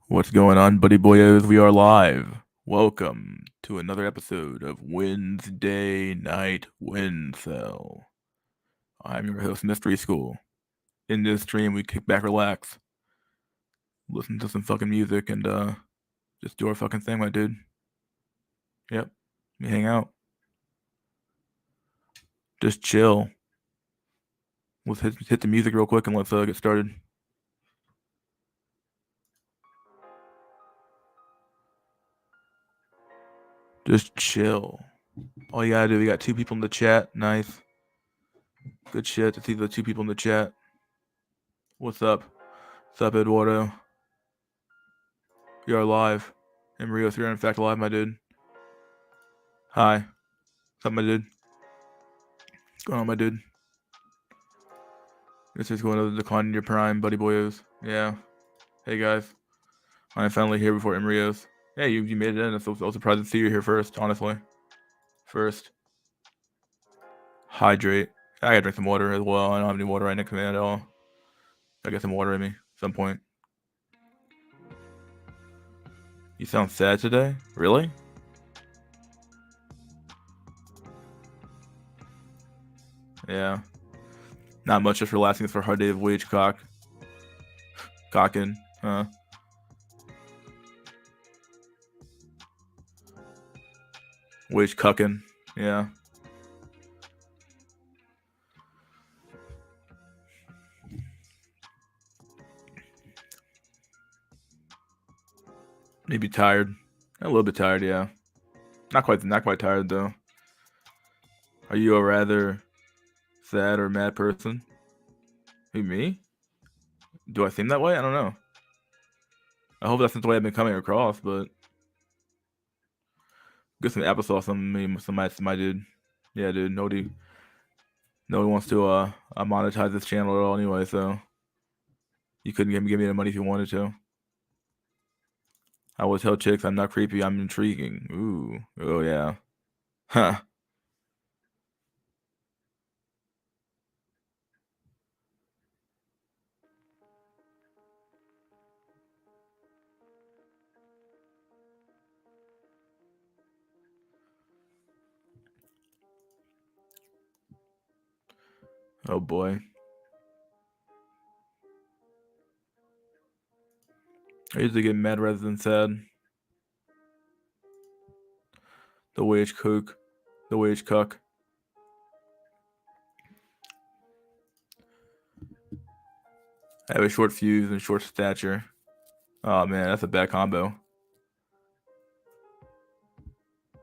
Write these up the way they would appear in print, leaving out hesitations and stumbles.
What's going on, buddy boyos? We are live. Welcome to another episode of Wednesday Night WINsel. I'm your host, Mystery School. In this stream, we kick back, relax, listen to some fucking music, and just do our fucking thing, my dude. Yep, we hang out, just chill. Let's hit the music real quick and let's get started. Just chill. All you gotta do, we got 2 people in the chat. Nice. Good shit to see the 2 people in the chat. What's up? What's up, Eduardo? We are live. And Rios, you're in fact live, my dude. Hi. What's up, my dude? What's going on, my dude? This is going to decline in your prime, buddy boyos. Yeah. Hey, guys. I'm finally here before Emrios. Hey, you made it in. I'm so surprised to see you here first, honestly. First. Hydrate. I gotta drink some water as well. I don't have any water right next to me at all. I get some water in me at some point. You sound sad today? Really? Yeah. Not much, just relaxing for a hard day of wage cocking, huh? Wage cucking, yeah. Maybe tired. A little bit tired, yeah. Not quite tired though. Are you a rather sad or mad person? Who, me? Do I seem that way? I don't know. I hope that's not the way I've been coming across, but get some applesauce on me, my dude. Yeah, dude. Nobody wants to monetize this channel at all anyway, so you couldn't give me the money if you wanted to. I would tell chicks I'm not creepy, I'm intriguing. Ooh. Oh yeah. Huh. Oh boy. I usually get mad rather than sad. The wage cook. The wage cuck. I have a short fuse and short stature. Oh man, that's a bad combo.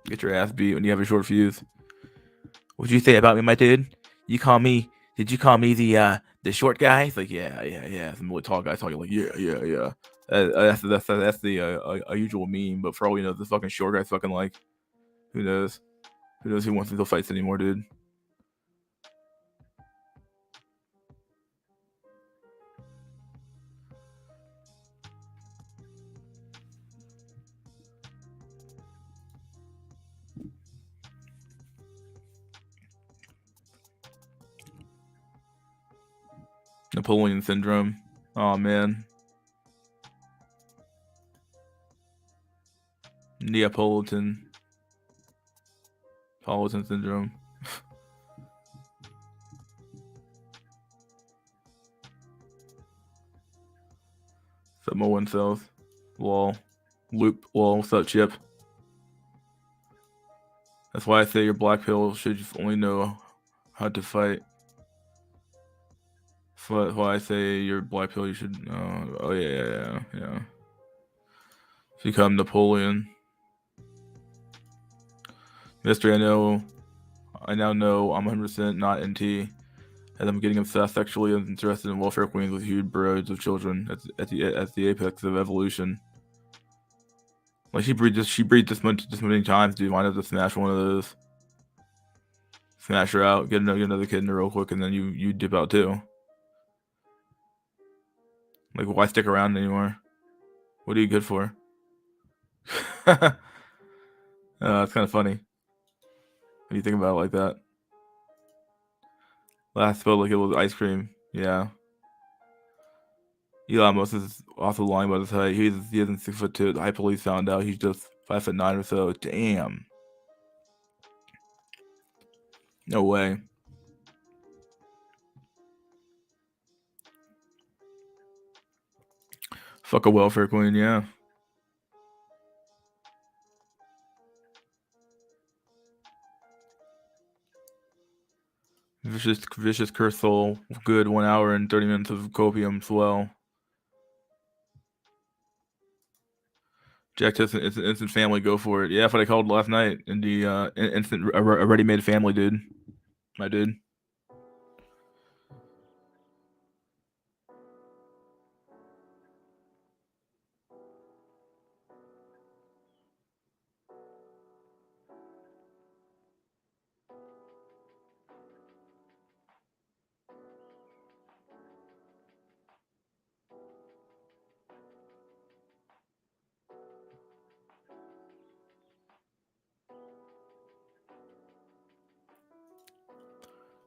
Get your ass beat when you have a short fuse. What'd you say about me, my dude? You call me? Did you call me the short guy? It's like yeah. Some really tall guy talking like yeah. That's the usual meme. But for all we know, this fucking short guy's fucking like, who knows? Who knows who wants to go fights anymore, dude? Napoleon syndrome. Oh man. Neapolitan syndrome. Samoan cells. Lol. Loop. Lol. What's up, Chip? That's why I say your black pill should just only know how to fight. That's why I say your black pill you should. Oh yeah. Become Napoleon. Mystery, I now know I'm 100% not NT, as I'm getting obsessed, sexually interested in welfare queens with huge broods of children at the apex of evolution. Like she breeds this many times, dude. Why not just smash one of those? Smash her out, get another kid in her real quick, and then you dip out too. Like, why stick around anymore? What are you good for? It's kind of funny when you think about it like that. Last felt like it was ice cream. Yeah. Elon Musk is also lying about his height. He isn't 6'2". The high police found out he's just 5'9" or so. Damn. No way. Fuck a welfare queen, yeah. Vicious curse soul. Good 1 hour and 30 minutes of copium swell. Jack Tesson, instant family, go for it. Yeah, that's what I called last night in the instant a ready-made family, dude. I did.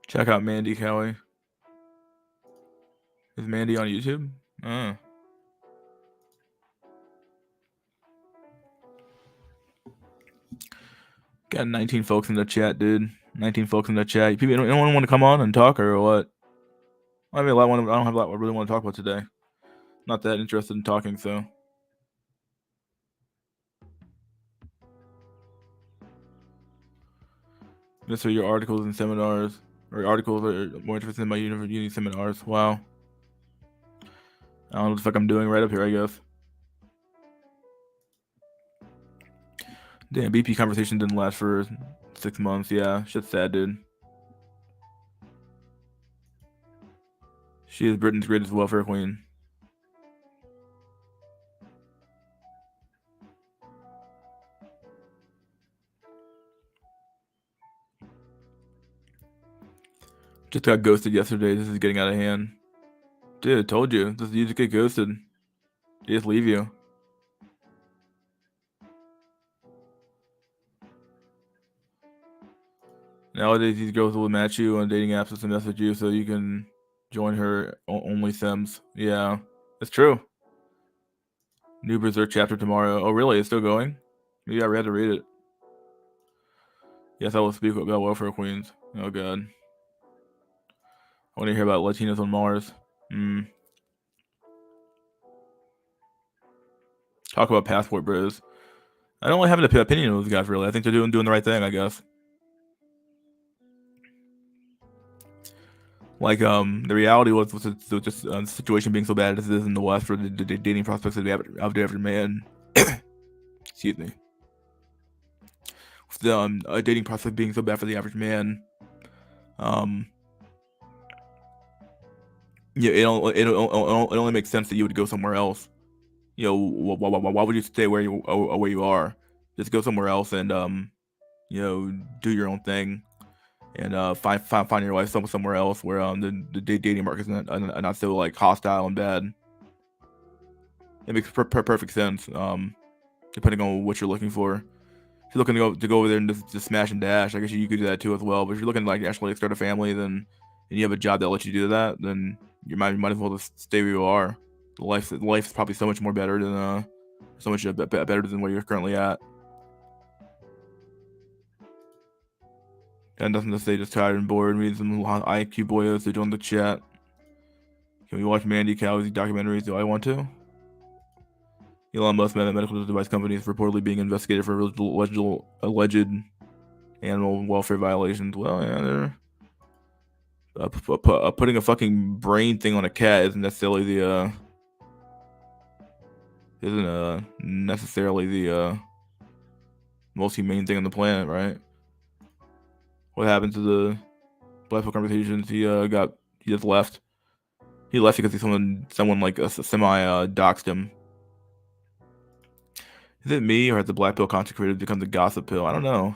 Check out Mandy Kelly. Is Mandy on YouTube? Got 19 folks in the chat, dude. 19 folks in the chat. People, anyone want to come on and talk or what? I mean, I don't have a lot I really want to talk about today. Not that interested in talking, so. Just for your articles and seminars, or articles are more interested in my uni seminars. Wow. I don't know what the fuck I'm doing right up here, I guess. Damn, BP conversation didn't last for 6 months. Yeah, shit's sad, dude. She is Britain's greatest welfare queen. Just got ghosted yesterday. This is getting out of hand. Dude, told you. You just get ghosted. They just leave you. Nowadays, these girls will match you on dating apps just to message you so you can join her only Sims. Yeah, it's true. New Berserk chapter tomorrow. Oh, really? It's still going? Maybe I had to read it. Yes, I will speak about welfare queens. Oh, God. I want to hear about Latinos on Mars. Talk about passport bros. I don't really have an opinion on those guys, really. I think they're doing the right thing, I guess. Like, the reality was just the situation being so bad as it is in the West for the dating prospects of the average man. Excuse me. With the dating prospect being so bad for the average man, yeah, it only makes sense that you would go somewhere else. You know, why would you stay where you are? Just go somewhere else and you know, do your own thing, and find your life somewhere else where the dating market is not so like hostile and bad. It makes perfect sense. Depending on what you're looking for. If you're looking to go over there and just smash and dash, I guess you could do that too as well. But if you're looking to like actually start a family, then and you have a job that lets you do that, then you might as well just stay where you are. Life's probably so much more better than so much better than where you're currently at. Got nothing to say, just tired and bored. Reading some IQ boyos to join the chat. Can we watch Mandy Cow's documentaries? Do I want to? Elon Musk medical device companies reportedly being investigated for alleged animal welfare violations. Well, yeah, they're putting a fucking brain thing on a cat isn't necessarily the most humane thing on the planet, right? What happened to the Black Book conversations? He just left. He left because someone like a semi doxed him. Is it me, or has the black pill consecrated become the gossip pill? I don't know.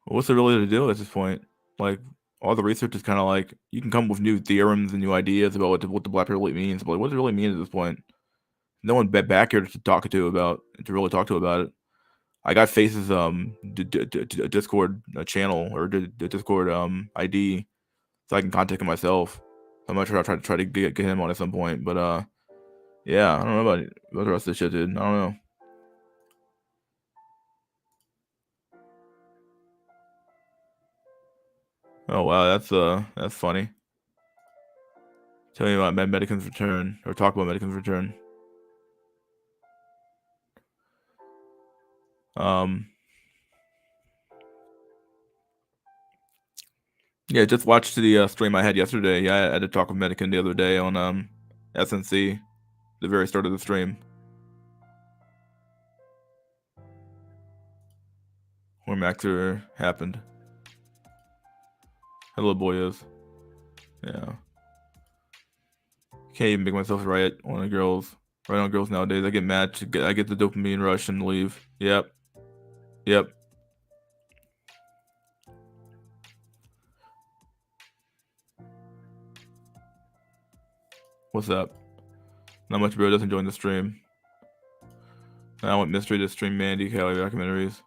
What's there really to do at this point? Like, all the research is kind of like, you can come up with new theorems and new ideas about what the black pill really means, but like, what does it really mean at this point? No one back here to really talk to about it. I got Face's Discord channel or Discord ID, so I can contact him myself. I'm gonna try to get him on at some point. But yeah, I don't know about the rest of the shit, dude. I don't know. Oh wow, that's funny. Tell me about Medican's return, or talk about Medican's return. Yeah, just watched the stream I had yesterday. Yeah, I had to talk with Medican the other day on SNC, the very start of the stream, where Maxer happened. Hello, boyos. Yeah, can't even make myself right on girls. Right on girls nowadays. I get mad. I get the dopamine rush and leave. Yep. Yep. What's up? Not much, bro. Doesn't join the stream. I want Mystery to stream Mandy Kelly documentaries.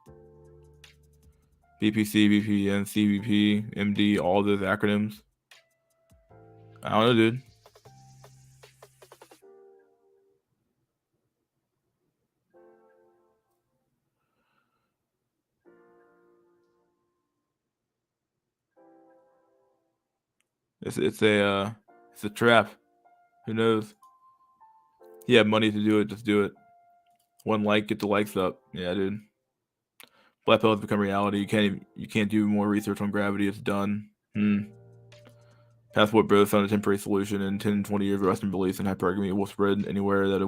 BPC, BPN, CBP, MD, all those acronyms. I don't know, dude. It's a trap. Who knows? You have money to do it, just do it. One like, get the likes up. Yeah, dude. Black pill has become reality. You can't do more research on gravity. It's done. Passport Bros found a temporary solution in 10, 20 years. Western beliefs and hypergamy will spread anywhere that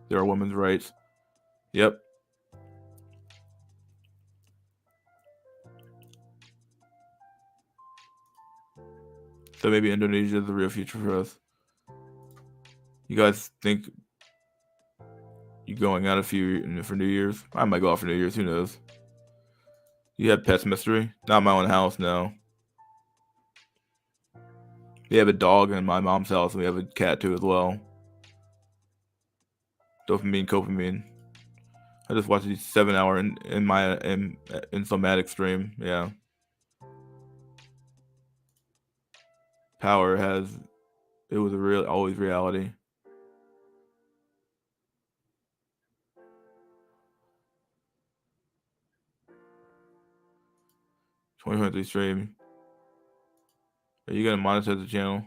there are women's rights. Yep. So maybe Indonesia is the real future for us. You guys think you going out for New Year's? I might go out for New Year's. Who knows? You have pets, Mystery? Not my own house, no. We have a dog in my mom's house, and we have a cat too as well. Dopamine, copamine. I just watched a 7-hour in somatic stream. Yeah. Power it was always reality. $20 stream. Are you gonna monetize the channel?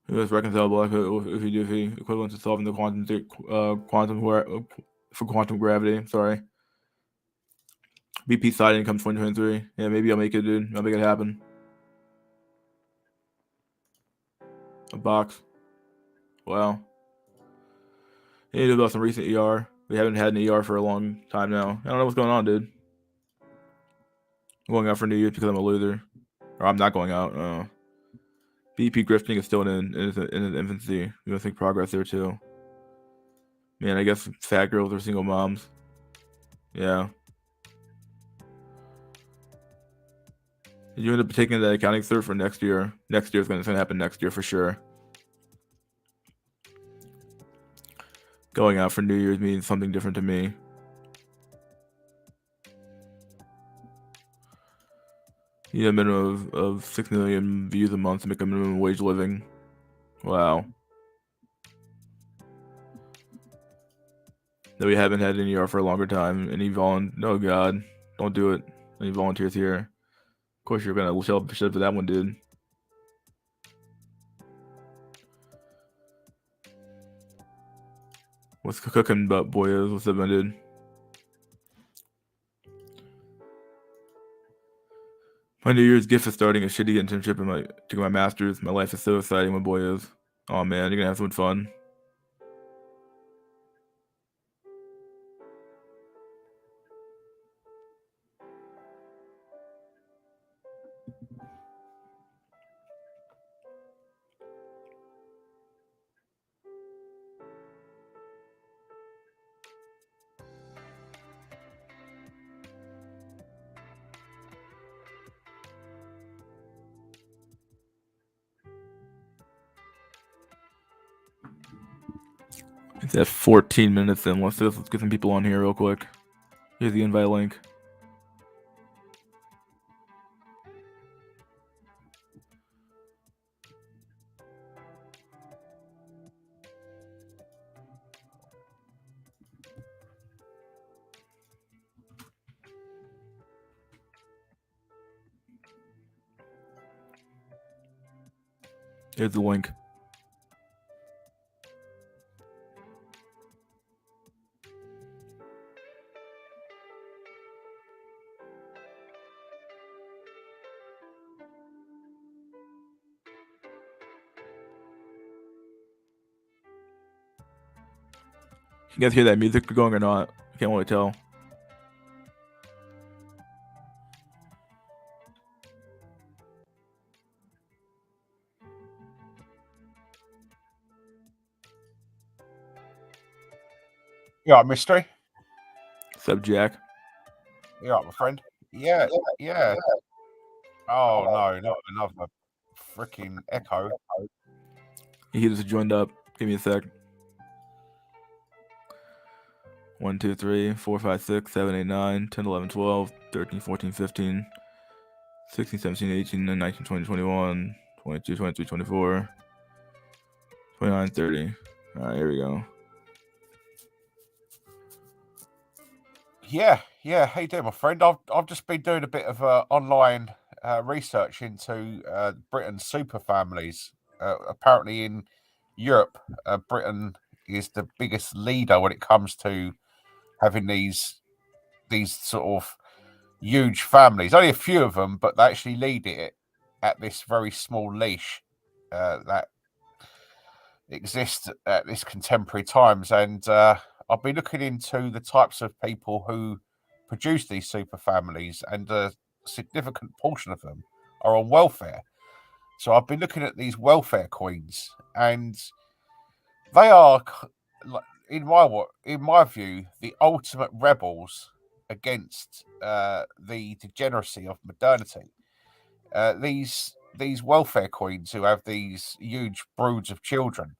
It was reconcilable if you do equivalent to solving the for quantum gravity. Sorry. BP side income 2023. Yeah, maybe I'll make it, dude. I'll make it happen. A box. Wow. I need to do about some recent ER. We haven't had an ER for a long time now. I don't know what's going on, dude. I'm going out for New Year's because I'm a loser. Or I'm not going out. BP grifting is still in its infancy. We don't think progress there too. Man, I guess fat girls are single moms. Yeah. Did you end up taking that accounting cert for next year? Next year is gonna happen next year for sure. Going out for New Year's means something different to me. You need a minimum of 6 million views a month to make a minimum wage living. Wow. That we haven't had an ER for a longer time. Oh god, don't do it. Any volunteers here? Of course you're gonna show up for that one, dude. What's cooking, but boyos? What's up, my dude? My New Year's gift is starting a shitty internship to my master's. My life is so exciting with boyos. Oh man, you're gonna have some fun. It's at 14 minutes in. Let's get some people on here real quick. Here's the invite link. Here's the link. You guys hear that music going or not? I can't really tell. You alright, Mystery? What's up, Jack? You alright, my friend? Yeah, yeah. Oh no, not another freaking echo. He just joined up. Give me a sec. 1, 2, 3, 4, 5, 6, 7, 8, 9, 10, 11, 12, 13, 14, 15, 16, 17, 18, 19, 20, 21, 22, 23, 24, 29, 30. Alright, here we go. Yeah. How you doing, my friend? I've just been doing a bit of online research into Britain's super families. Apparently, in Europe, Britain is the biggest leader when it comes to having these sort of huge families. Only a few of them, but they actually lead it at this very small leash that exist at this contemporary times. And I've been looking into the types of people who produce these super families, and a significant portion of them are on welfare. So I've been looking at these welfare queens, and they are, in my view, the ultimate rebels against the degeneracy of modernity. These welfare queens who have these huge broods of children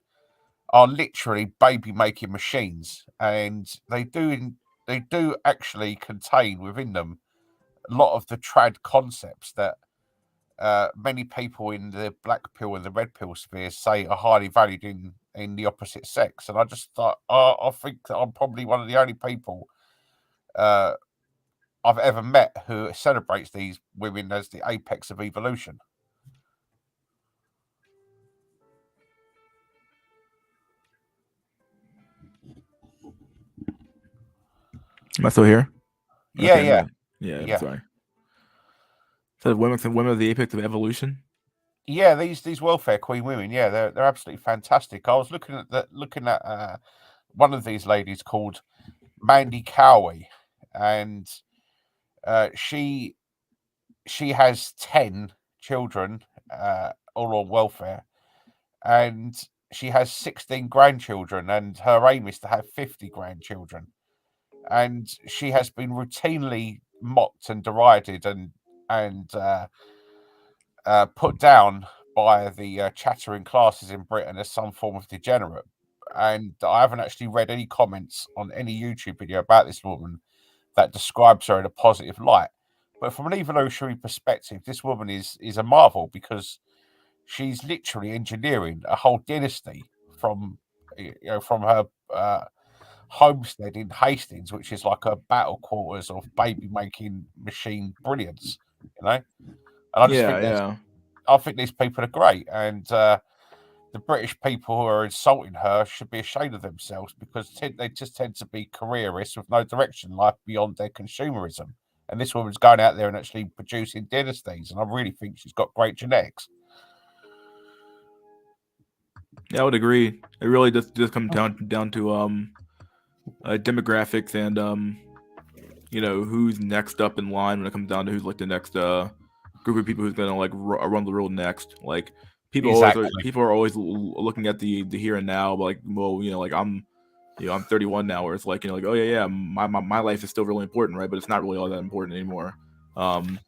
are literally baby making machines, and they do actually contain within them a lot of the trad concepts that many people in the black pill and the red pill sphere say are highly valued in the opposite sex. And I just thought, I think that I'm probably one of the only people uh, I've ever met who celebrates these women as the apex of evolution. Am I still here? Yeah, Okay, yeah, yeah. yeah. Sorry. So women are the apex of evolution. Yeah, these welfare queen women, yeah, they're absolutely fantastic. I was looking at one of these ladies called Mandy Cowie, and she has 10 children, all on welfare, and she has 16 grandchildren, and her aim is to have 50 grandchildren. And she has been routinely mocked and derided and put down by the chattering classes in Britain as some form of degenerate. And I haven't actually read any comments on any YouTube video about this woman that describes her in a positive light. But from an evolutionary perspective, this woman is a marvel, because she's literally engineering a whole dynasty from from her homestead in Hastings, which is like a battle quarters of baby making machine brilliance, And I just think Yeah. I think these people are great, and the British people who are insulting her should be ashamed of themselves, because they just tend to be careerists with no direction in life beyond their consumerism. And this woman's going out there and actually producing dynasties, and I really think she's got great genetics. Yeah, I would agree. It really just comes down to demographics and who's next up in line when it comes down to who's like the next group of people who's gonna like run the world next. Like Exactly. people are always looking at the here and now, but like, well, like I'm 31 now, where it's like, like, oh yeah, my life is still really important, right? But it's not really all that important anymore.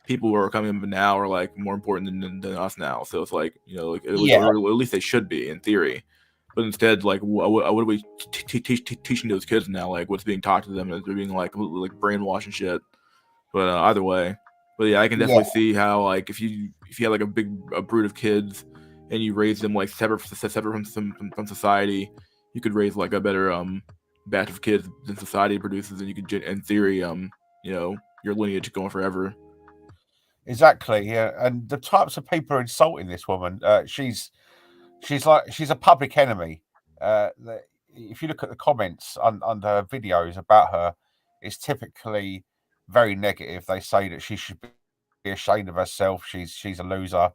People who are coming up now are like more important than us now. So it's like, like, Yeah. or at least they should be in theory. But instead, like, what are we teaching those kids now? Like, what's being taught to them as they're being like brainwashed and shit. But either way, but yeah, I can Yeah, definitely see how like if you had like a brood of kids and you raise them like separate from society, you could raise like a better batch of kids than society produces, and you could in theory your lineage going forever. exactly. Yeah, and the types of people who are insulting this woman, she's a public enemy. If you look at the comments under her videos about her, it's typically very negative. They say that she should be ashamed of herself. She's a loser.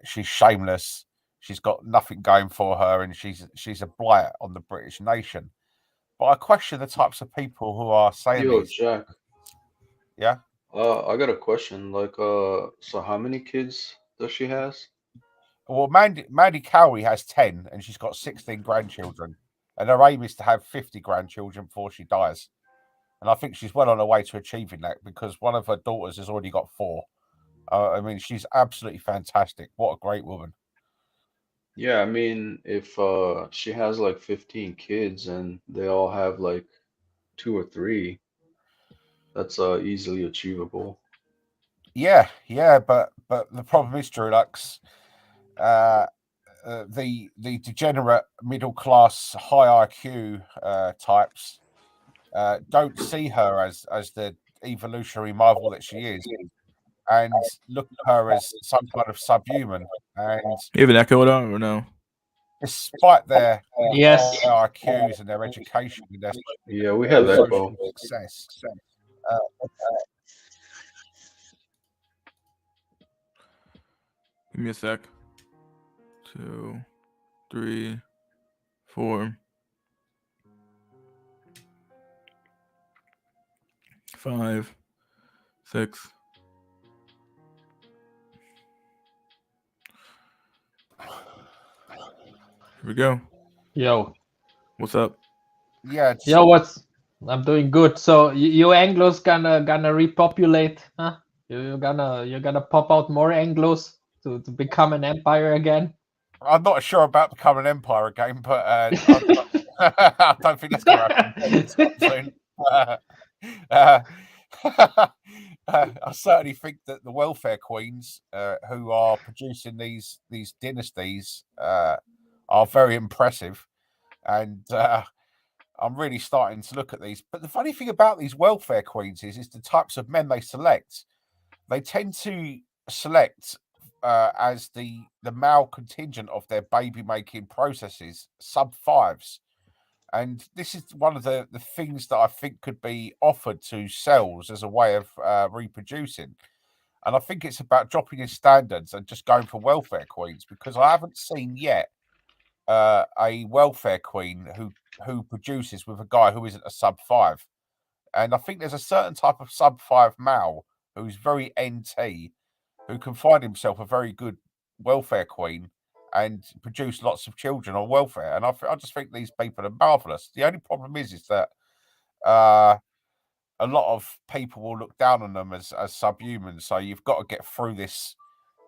She's shameless. She's got nothing going for her, and she's a blight on the British nation. But I question the types of people who are saying Yo, these. Jack. Yeah. I got a question. Like, so how many kids does she has? Well, Mandy Cowie has 10, and she's got 16 grandchildren, and her aim is to have 50 grandchildren before she dies. And I think she's well on her way to achieving that because one of her daughters has already got 4. I mean, she's absolutely fantastic. What a great woman. Yeah, I mean, if she has like 15 kids and they all have like 2 or 3, that's easily achievable. Yeah, but the problem is, Drulux, uh, the degenerate middle class high IQ types don't see her as the evolutionary marvel that she is, and look at her as some kind of subhuman. And You have an echo at all or no? despite their Yes. high IQs and their education and Yeah, we their have social echo. success, uh, Give me a sec. 2, 3, 4, 5, 6. Here we go. Yo. What's up? yeah, Yo, I'm doing good. So you Anglos gonna repopulate, huh? You're gonna pop out more Anglos to become an empire again? I'm not sure about becoming an empire again, but I don't think that's going to happen anytime soon. Uh, I certainly think that the welfare queens who are producing these dynasties are very impressive, and I'm really starting to look at these. But the funny thing about these welfare queens is the types of men they select. They tend to select as the male contingent of their baby making processes sub 5s, and this is one of the things that I think could be offered to cells as a way of reproducing. And I think it's about dropping your standards and just going for welfare queens, because I haven't seen yet a welfare queen who produces with a guy who isn't a sub 5. And I think there's a certain type of sub 5 male who's very NT, who can find himself a very good welfare queen and produce lots of children on welfare. And I just think these people are marvelous. The only problem is that uh, a lot of people will look down on them as subhuman. So you've got to get through this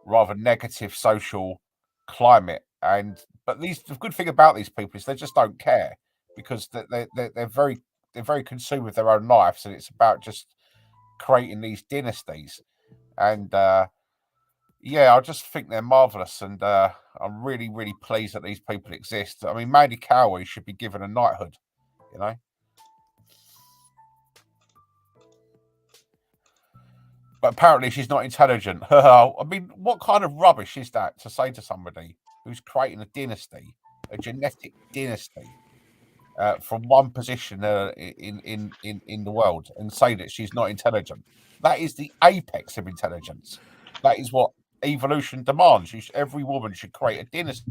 rather negative social climate. But the good thing about these people is they just don't care, because they're very consumed with their own lives, and it's about just creating these dynasties. And yeah, I just think they're marvelous, and I'm really, really pleased that these people exist. I mean, Mandy Cowie should be given a knighthood, you know. But apparently, she's not intelligent. I mean, what kind of rubbish is that to say to somebody who's creating a dynasty, a genetic dynasty, from one position in the world, and say that she's not intelligent? That is the apex of intelligence. That is what evolution demands. Every woman should create a dynasty.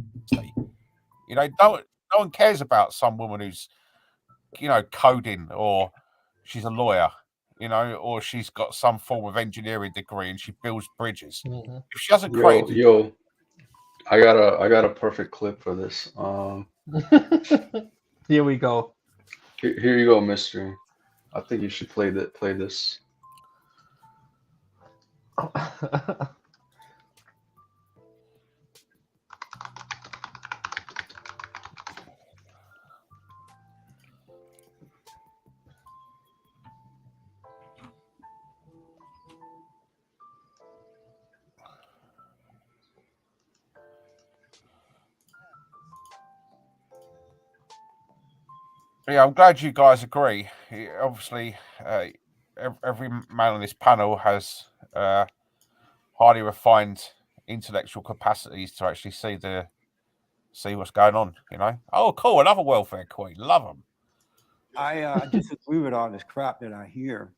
You know, no one cares about some woman who's, coding, or she's a lawyer, or she's got some form of engineering degree and she builds bridges. Mhm. If she hasn't Yo, created, yo, I got a perfect clip for this. Here we go. Here you go, Mystery. I think you should play this. Yeah, I'm glad you guys agree. Obviously, every man on this panel has highly refined intellectual capacities to actually see what's going on. You know. Oh, cool! Another welfare queen. Love them. I disagree with all this crap that I hear.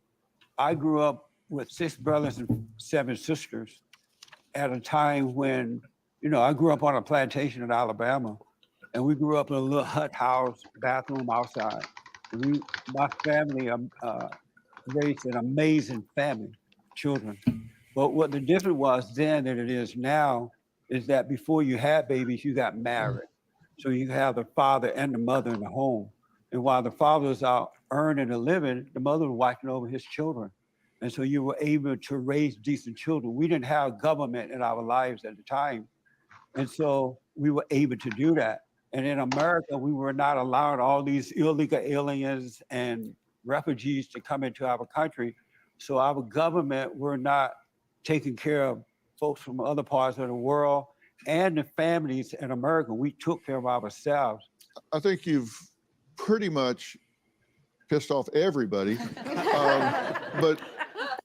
I grew up with 6 brothers and 7 sisters at a time when, I grew up on a plantation in Alabama, and we grew up in a little hut house, bathroom outside. My family raised an amazing family, children. But what the difference was then than it is now is that before you had babies, you got married. So you have the father and the mother in the home. And while the father was out earning a living, the mother was watching over his children. And so you were able to raise decent children. We didn't have government in our lives at the time. And so we were able to do that. And in America, we were not allowed all these illegal aliens and refugees to come into our country. So our government were not taking care of folks from other parts of the world and the families in America. We took care of ourselves. I think you've pretty much pissed off everybody. But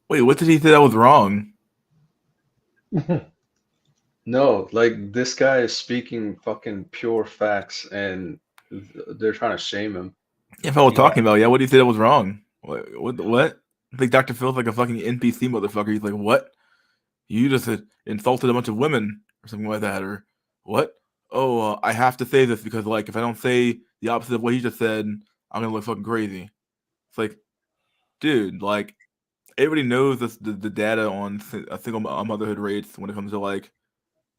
Wait, what did he say that was wrong? No, like this guy is speaking fucking pure facts, and they're trying to shame him. If I was talking about, what did he say that was wrong? What? I think Dr. Phil's like a fucking NPC motherfucker. He's like, what? You just insulted a bunch of women or something like that, or what? Oh, I have to say this because, like, if I don't say the opposite of what he just said, I'm gonna look fucking crazy. It's like, dude, like, everybody knows this, the data on single motherhood rates when it comes to, like,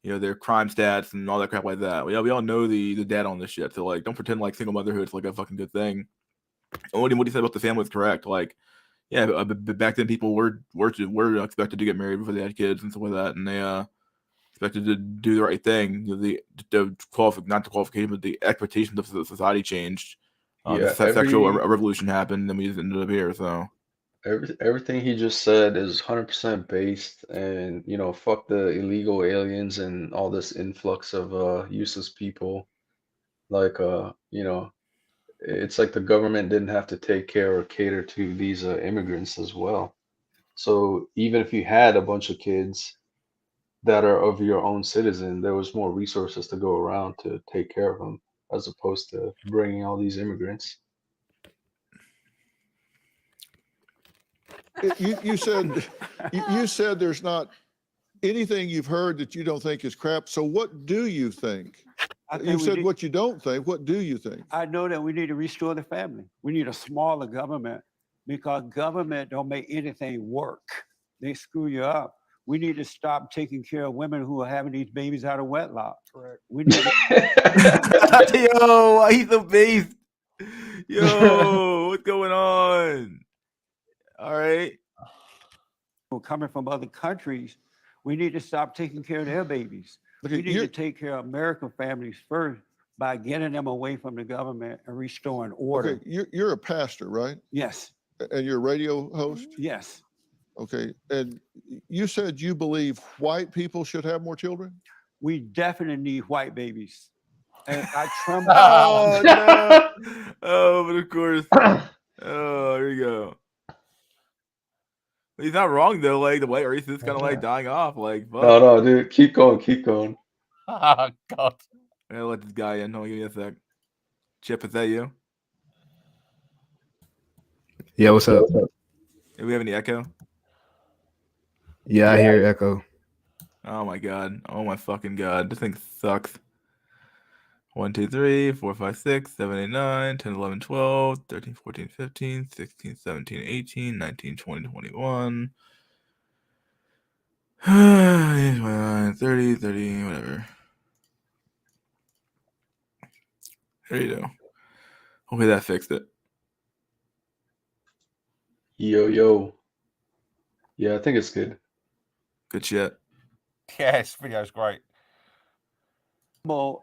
their crime stats and all that crap like that. We all know the data on this shit. So, like, don't pretend like single motherhood is like a fucking good thing. And what he said about the family is correct. Like, yeah, but back then people were expected to get married before they had kids and stuff like that, and they expected to do the right thing. Not the qualification, but the expectations of the society changed. Yeah, the sexual revolution happened, and we just ended up here. So everything he just said is 100% based, and fuck the illegal aliens and all this influx of useless people. Like it's like the government didn't have to take care or cater to these immigrants as well. So even if you had a bunch of kids that are of your own citizen, there was more resources to go around to take care of them, as opposed to bringing all these immigrants. you said there's not anything you've heard that you don't think is crap. So what do you think? You said what you don't think. What do you think? I know that we need to restore the family. We need a smaller government because government don't make anything work. They screw you up. We need to stop taking care of women who are having these babies out of wedlock. Correct. We need yo, he's a beast. Yo, what's going on? All right. Coming from other countries, we need to stop taking care of their babies. We need to take care of American families first by getting them away from the government and restoring order. Okay, you're a pastor, right? Yes. And you're a radio host? Yes. Okay, and you said you believe white people should have more children? We definitely need white babies. And I tremble. Oh, no. Oh, but of course. Oh, here you go. He's not wrong though. Like the white race is kind of like dying off. Like, fuck. No, dude, keep going. Oh God! I'm gonna let this guy in. Hold on, give me a sec. Chip, is that you? Yeah, what's up? Do we have any echo? Yeah, I hear echo. Oh my god. Oh my fucking god. This thing sucks. 1, 2, 3, 4, 5, 6, 7, 8, 9, 10, 11, 12, 13, 14, 15, 16, 17, 18, 19, 20, 21. 30, whatever. There you go. Hopefully that fixed it. Yo. Yeah, I think it's good. Good shit. Yes, video's great.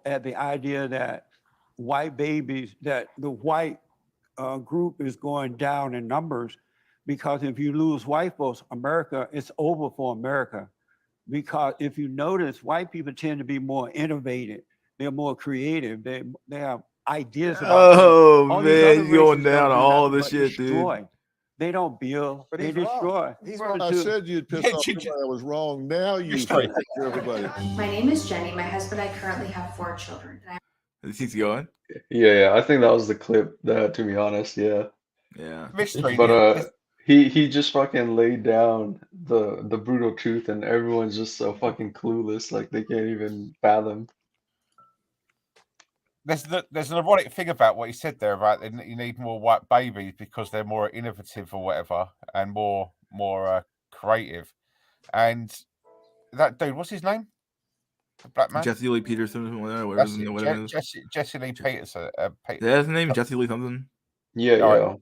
At the idea that white babies, that the white group is going down in numbers, because if you lose white folks, America, it's over for America. Because if you notice, white people tend to be more innovative. They're more creative. They have ideas about things. Oh All these man, other he's going races down don't do all nothing this but shit, dude. destroy. They don't build. But They he's wrong. destroy. He's wrong. I said you'd piss off everybody. I was wrong. Now you History. piss everybody. My name is Jenny. My husband and I currently have 4 children. He's going. Yeah, I think that was the clip. That, to be honest, yeah. Yeah. Mystery. But he just fucking laid down the brutal truth, and everyone's just so fucking clueless, like they can't even fathom. There's an ironic thing about what he said there about you need more white babies because they're more innovative or whatever and more creative. And that dude, what's his name? The black man? Jesse Lee Peterson, whatever his name is. Jesse Lee Peterson. Is that his name? Jesse Lee something? Yeah, All yeah. right.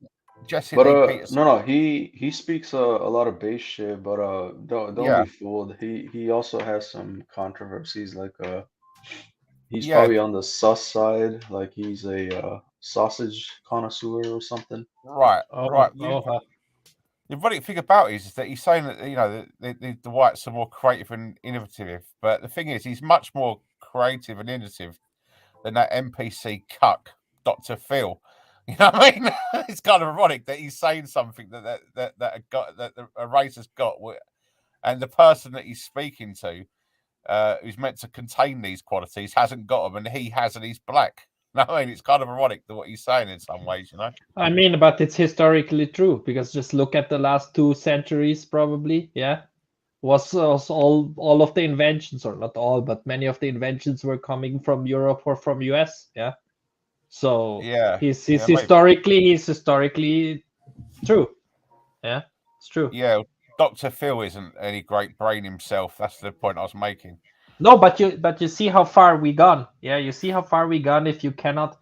Jesse But Lee Peterson. no, he speaks a lot of base shit, but don't Yeah. be fooled. He also has some controversies, like he's Yeah. probably on the sus side, like he's a sausage connoisseur or something. Right, Oh, right. oh, The funny thing about it is that he's saying that the whites are more creative and innovative, but the thing is, he's much more creative and innovative than that NPC cuck, Dr. Phil. You know what I mean? It's kind of ironic that he's saying something that a race has got, and the person that he's speaking to, who's meant to contain these qualities, hasn't got them, and he has, and he's black. I mean, it's kind of ironic that what he's saying in some ways, you know. I mean, but it's historically true because just look at the last 2 centuries, probably. Yeah, was all of the inventions, or not all, but many of the inventions were coming from Europe or from US. Yeah, so Yeah, he's yeah, mate. historically true. Yeah, it's true. Yeah, Dr. Phil isn't any great brain himself. That's the point I was making. No, but you see how far we gone. Yeah, you see how far we gone. If you cannot,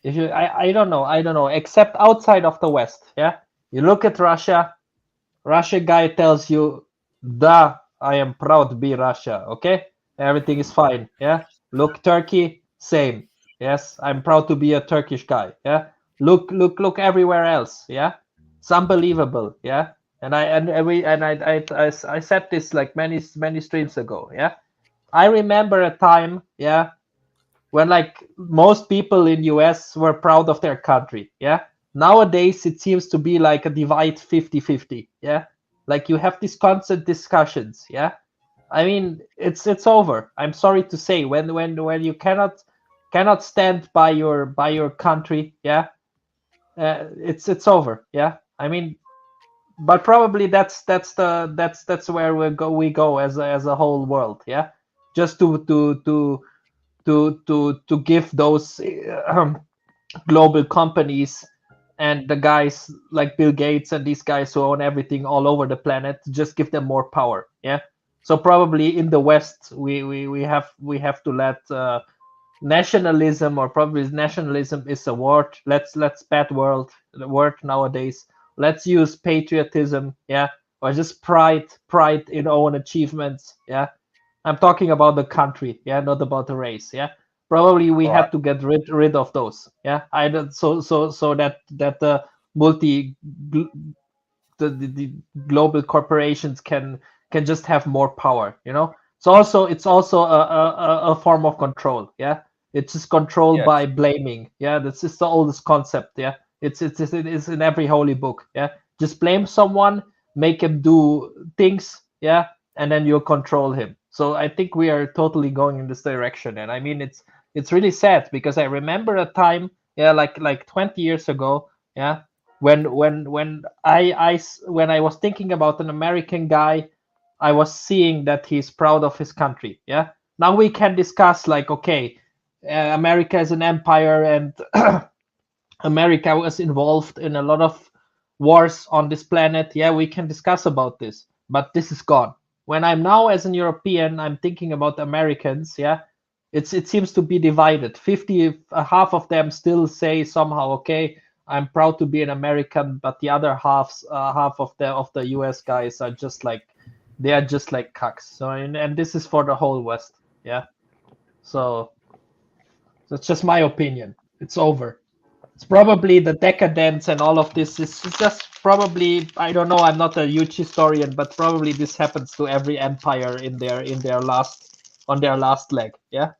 if you I don't know, except outside of the West. Yeah, you look at Russia. Russia guy tells you, "Da, I am proud to be Russia." Okay, everything is fine. Yeah, look Turkey, same. Yes, I'm proud to be a Turkish guy. Yeah, look everywhere else. Yeah, it's unbelievable. Yeah, and I said this like many streams ago. Yeah. I remember a time, yeah, when like most people in US were proud of their country, yeah. Nowadays it seems to be like a divide 50-50, yeah. Like you have these constant discussions, yeah. I mean, it's over. I'm sorry to say, when you cannot stand by your country, yeah, it's over, yeah. I mean, but probably that's where we go as a whole world, yeah. Just to give those global companies and the guys like Bill Gates and these guys who own everything all over the planet, just give them more power. Yeah. So probably in the West, we have to let nationalism, or probably nationalism is a word. Let's bad word nowadays. Let's use patriotism. Yeah. Or just pride in own achievements. Yeah. I'm talking about the country, yeah, not about the race, yeah. Probably we had to get rid of those, yeah. I don't, so that the the global corporations can just have more power, you know. It's also a form of control, yeah. It's just control by blaming, yeah. That's just the oldest concept, yeah. It's in every holy book, yeah. Just blame someone, make him do things, yeah, and then you control him. So I think we are totally going in this direction, and I mean it's really sad because I remember a time, yeah, like 20 years ago, yeah, when I was thinking about an American guy, I was seeing that he's proud of his country, yeah. Now we can discuss like, okay, America is an empire, and America was involved in a lot of wars on this planet. Yeah, we can discuss about this, but this is gone. When I'm now as an European, I'm thinking about Americans. Yeah, it seems to be divided. 50, half of them still say somehow, okay, I'm proud to be an American, but the other half of the US guys are just like, they are just like cucks. So and this is for the whole West. Yeah, so that's just my opinion. It's over. It's probably the decadence and all of this is just probably, I don't know, I'm not a huge historian, but probably this happens to every empire on their last leg. Yeah.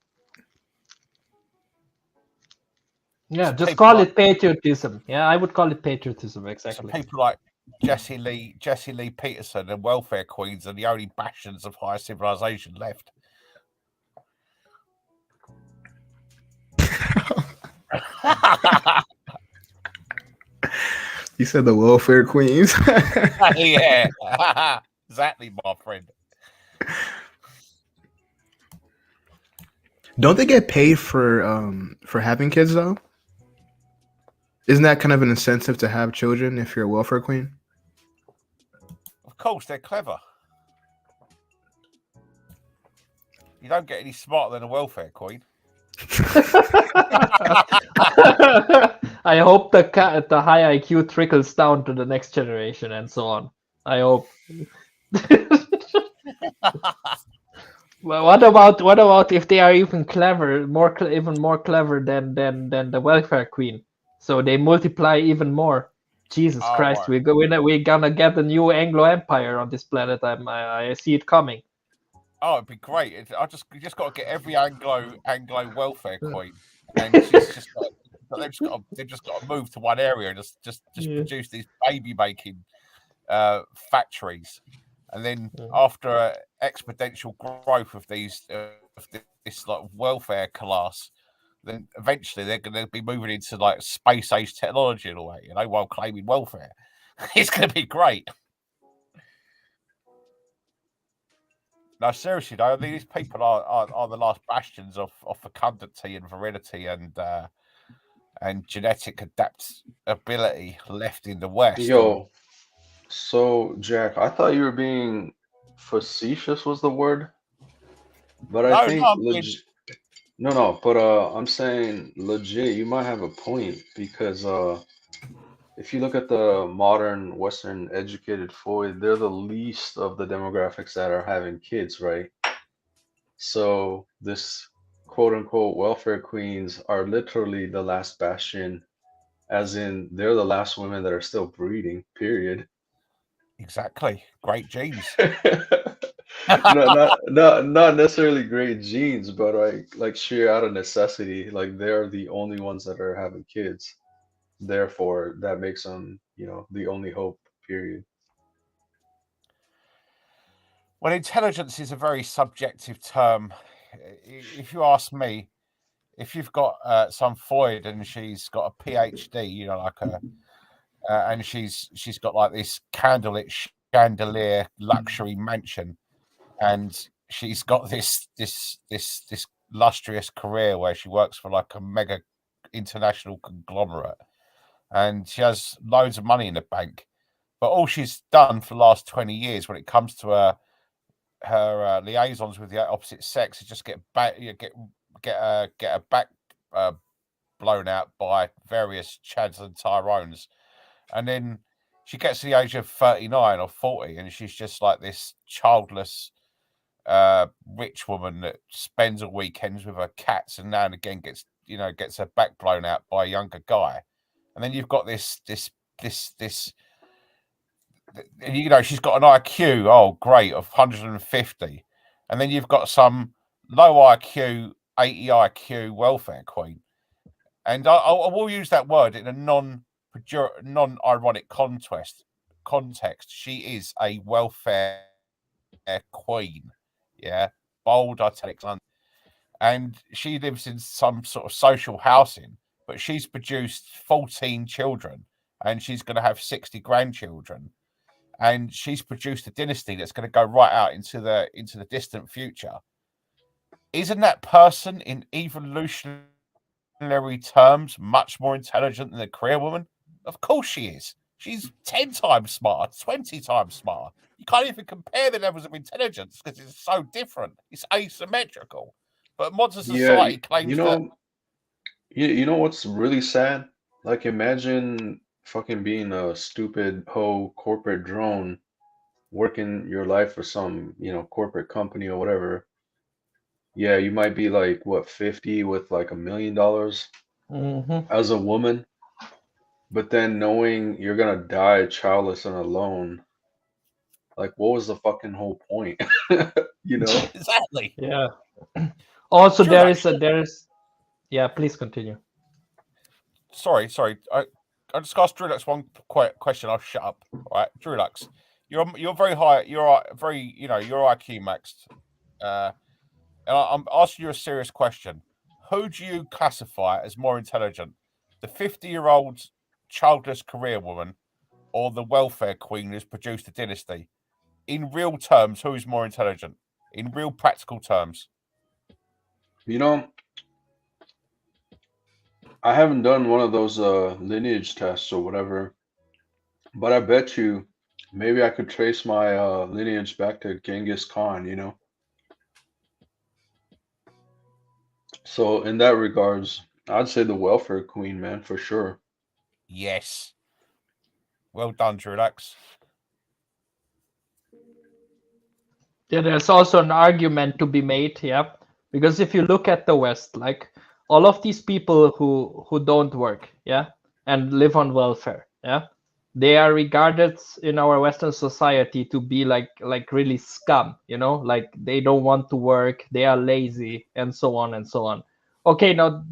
Yeah, So just people call like- it patriotism. Yeah, I would call it patriotism, So exactly. people like Jesse Lee Peterson and welfare queens are the only bastions of higher civilization left. You said the welfare queens. Yeah, exactly, my friend. Don't they get paid for having kids though? Isn't that kind of an incentive to have children if you're a welfare queen? Of course, they're clever. You don't get any smarter than a welfare queen. I hope the high IQ trickles down to the next generation and so on. I hope. Well, what about if they are even clever, even more clever than the welfare queen? So they multiply even more. Jesus Oh, Christ, right. we're gonna get a new Anglo Empire on this planet. I see it coming. Oh, it'd be great. You just got to get every Anglo welfare queen, and they've just got to move to one area and just Yeah. produce these baby making factories, and then Yeah. after exponential growth of this like welfare class, then eventually they're going to be moving into like space age technology in a way, while claiming welfare. It's going to be great. No, seriously though, I mean, these people are the last bastions of fecundity and virility and genetic adaptability left in the West. Yo, so Jack, I thought you were being facetious was the word, but I No, think no, I mean, no, but I'm saying legit, you might have a point because if you look at the modern Western educated Floyd, they're the least of the demographics that are having kids, right? So this quote unquote welfare queens are literally the last bastion, as in they're the last women that are still breeding, period. exactly. Great genes. Not necessarily great genes, but like sheer out of necessity, like they're the only ones that are having kids. Therefore, that makes them, the only hope, period. Well, intelligence is a very subjective term. If you ask me, if you've got some Floyd and she's got a PhD, and she's got like this candlelit chandelier luxury mansion, and she's got this lustrous career where she works for like a mega international conglomerate, and she has loads of money in the bank. But all she's done for the last 20 years when it comes to her liaisons with the opposite sex is just get a back blown out by various Chads and Tyrones, and then she gets to the age of 39 or 40, and she's just like this childless rich woman that spends her weekends with her cats, and now and again gets her back blown out by a younger guy, and then you've got this she's got an IQ, oh great, of 150, and then you've got some low IQ 80 IQ welfare queen, and I will use that word in a non-ironic context. She is a welfare queen, yeah, bold italics, and she lives in some sort of social housing, but she's produced 14 children, and she's going to have 60 grandchildren, and she's produced a dynasty that's going to go right out into the distant future. Isn't that person in evolutionary terms much more intelligent than a career woman? Of course she is. She's 10 times smarter, 20 times smarter. You can't even compare the levels of intelligence because it's so different. It's asymmetrical. But modern Yeah, society claims that. you know what's really sad? Like, imagine fucking being a stupid hoe corporate drone working your life for some, corporate company or whatever. Yeah, you might be like, what, 50 with like $1 million Mm-hmm. as a woman, but then knowing you're gonna die childless and alone, like, what was the fucking whole point? You know? Exactly. Yeah. Also, True, there is. Yeah. Please continue. sorry. I just asked Drulux one question. I'll shut up. All right, Drulux, you're very high. You're very, you know, your IQ maxed. And I'm asking you a serious question. Who do you classify as more intelligent, the 50-year-old childless career woman, or the welfare queen who's produced a dynasty? In real terms, who is more intelligent? In real practical terms. You know, I haven't done one of those lineage tests or whatever, but I bet you maybe I could trace my lineage back to Genghis Khan, you know? So in that regards, I'd say the welfare queen, man, for sure. Yes. Well done, Drulux. Yeah, there's also an argument to be made, yeah, because if you look at the West, like all of these people who don't work, yeah, and live on welfare, yeah, they are regarded in our Western society to be like really scum, you know, like they don't want to work, they are lazy, and so on and so on. Okay, now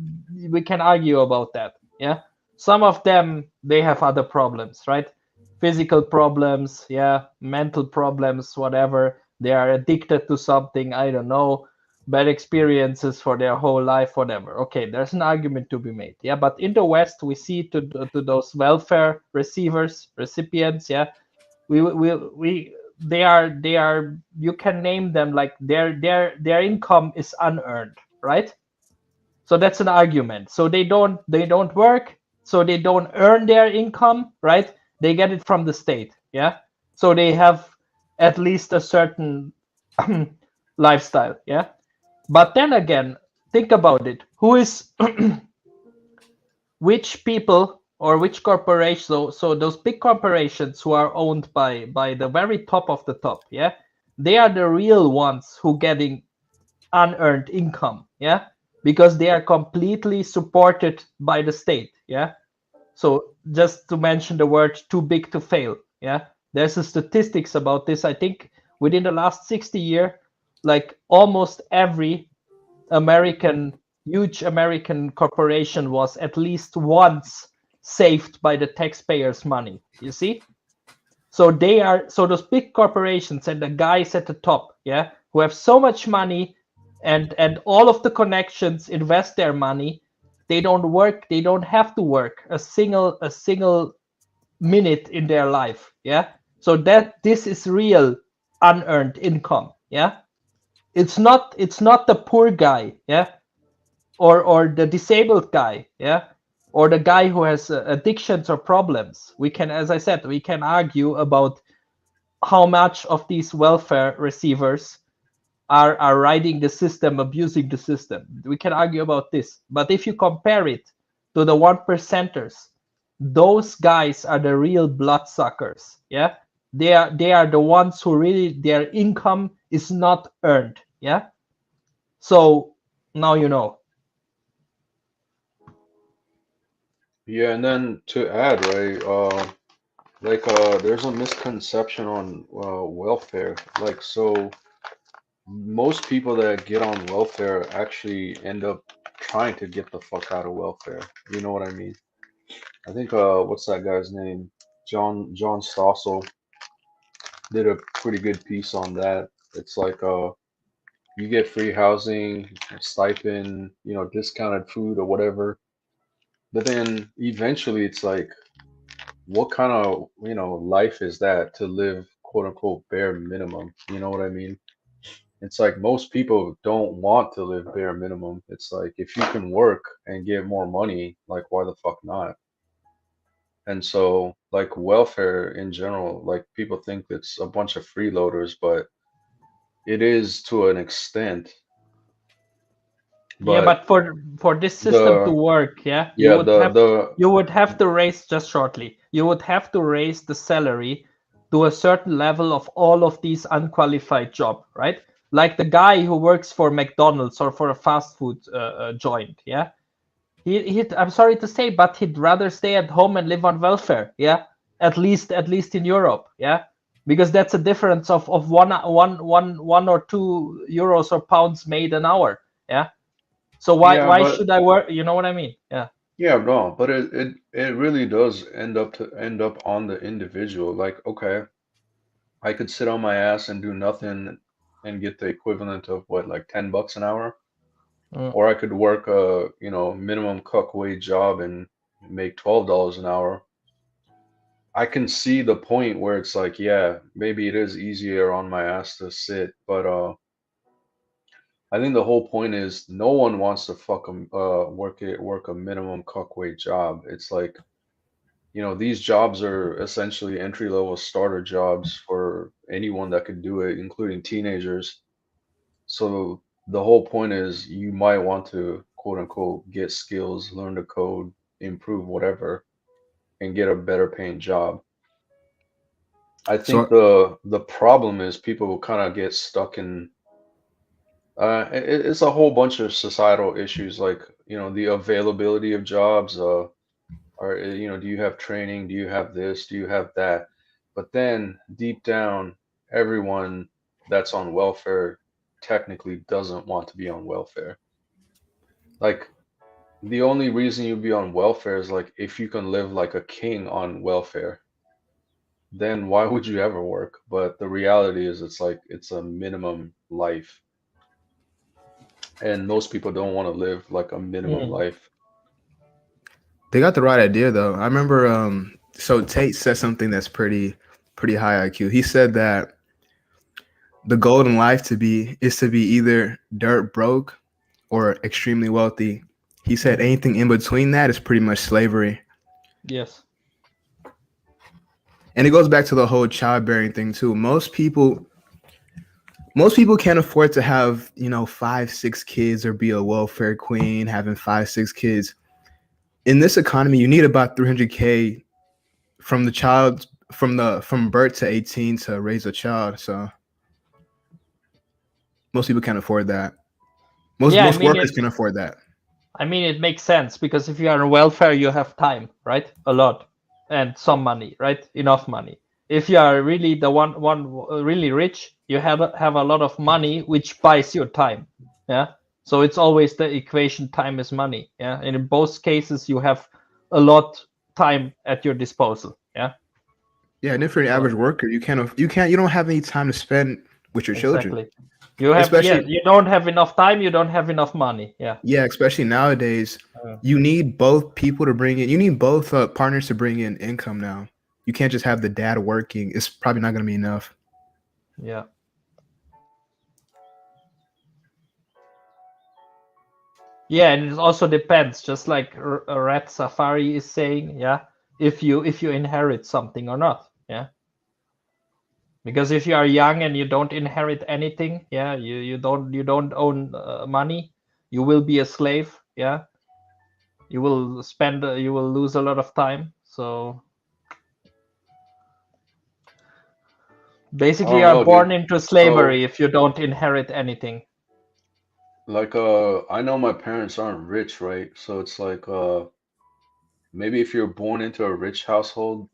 we can argue about that, yeah. Some of them, they have other problems, right? Physical problems, yeah, mental problems, whatever. They are addicted to something, I don't know, bad experiences for their whole life, whatever. Okay, there's an argument to be made. Yeah, but in the West, we see to those welfare recipients, yeah, they are you can name them like their income is unearned, right? So that's an argument. So they don't work, so they don't earn their income, right? They get it from the state, yeah. So they have at least a certain lifestyle, yeah. But then again, think about it. Who is which people or which corporations? So those big corporations who are owned by the very top of the top, yeah, they are the real ones who getting unearned income, yeah, because they are completely supported by the state, yeah. So just to mention the word too big to fail, yeah, there's a statistics about this. I think within the last 60 years, like almost every huge American corporation was at least once saved by the taxpayers' money, you see. So those big corporations and the guys at the top, yeah, who have so much money and all of the connections invest their money. They don't work. They don't have to work a single minute in their life. Yeah. So this is real unearned income. Yeah. It's not the poor guy. Yeah. Or the disabled guy. Yeah. Or the guy who has addictions or problems. We can, as I said, we can argue about how much of these welfare receivers are riding the system, abusing the system. We can argue about this. But if you compare it to the 1%ers, those guys are the real bloodsuckers. Yeah. They are the ones who really their income is not earned. Yeah. So now you know. Yeah, and then to add, right, there's a misconception on welfare. Like, so most people that get on welfare actually end up trying to get the fuck out of welfare. You know what I mean? I think what's that guy's name? John Stossel did a pretty good piece on that. It's like you get free housing, a stipend, you know, discounted food or whatever. But then eventually it's like, what kind of, you know, life is that to live quote unquote bare minimum? You know what I mean? It's like most people don't want to live bare minimum. It's like if you can work and get more money, like why the fuck not? And so like welfare in general, like people think it's a bunch of freeloaders, but it is to an extent. Yeah, But but for this system to work, yeah, yeah, you would have to raise just shortly. You would have to raise the salary to a certain level of all of these unqualified job, right? Like the guy who works for McDonald's or for a fast food joint, yeah. I'm sorry to say, but he'd rather stay at home and live on welfare, yeah. At least in Europe, yeah, because that's a difference of 1 or 2 euros or pounds made an hour, yeah. So why but should I work? You know what I mean? Yeah. Yeah, no, but it really does end up on the individual. Like, okay, I could sit on my ass and do nothing and get the equivalent of what, like $10 an hour, Mm. or I could work a, minimum cuck wage job and make $12 an hour. I can see the point where it's like, yeah, maybe it is easier on my ass to sit, but I think the whole point is no one wants to work a minimum cuck wage job. It's like, these jobs are essentially entry level starter jobs for anyone that could do it, including teenagers. So the whole point is you might want to quote unquote get skills, learn to code, improve whatever, and get a better paying job. I think So the problem is people will kind of get stuck in it's a whole bunch of societal issues like, the availability of jobs, or do you have training? Do you have this? Do you have that? But then deep down, everyone that's on welfare technically doesn't want to be on welfare. Like the only reason you'd be on welfare is like if you can live like a king on welfare, then why would you ever work? But the reality is it's like it's a minimum life. And most people don't want to live like a minimum Mm. life. they got the right idea though. I remember so Tate said something that's pretty high IQ. He said that the goal in life is to be either dirt broke or extremely wealthy. He said anything in between that is pretty much slavery. Yes. And it goes back to the whole childbearing thing too. Most people can't afford to have, 5, 6 kids or be a welfare queen having 5, 6 kids. In this economy, you need about 300K from the child from birth to 18 to raise a child. So most people can't afford that. Most Yeah, I most mean workers it. can afford that. I mean it makes sense because if you are on welfare, you have time, right? A lot, and some money, right? Enough money. If you are really the one really rich, you have a lot of money, which buys your time. Yeah. So it's always the equation: time is money. Yeah. And in both cases, you have a lot time at your disposal. Yeah. Yeah, and if you're an So average worker, you don't have any time to spend with your children. exactly. You have, yeah. Especially You don't have enough time. You don't have enough money. Yeah. Yeah, especially nowadays, Uh, you need both people to bring in. You need both partners to bring in income now. You can't just have the dad working. It's probably not going to be enough. yeah. Yeah, and it also depends, just like Red Safari is saying, yeah, if you inherit something or not, yeah. Because if you are young and you don't inherit anything, yeah, you don't own money, you will be a slave, yeah. You will lose a lot of time. So I basically, you don't are know, born dude. into So slavery if you don't inherit anything. like I know my parents aren't rich, right? So it's like maybe if you're born into a rich household,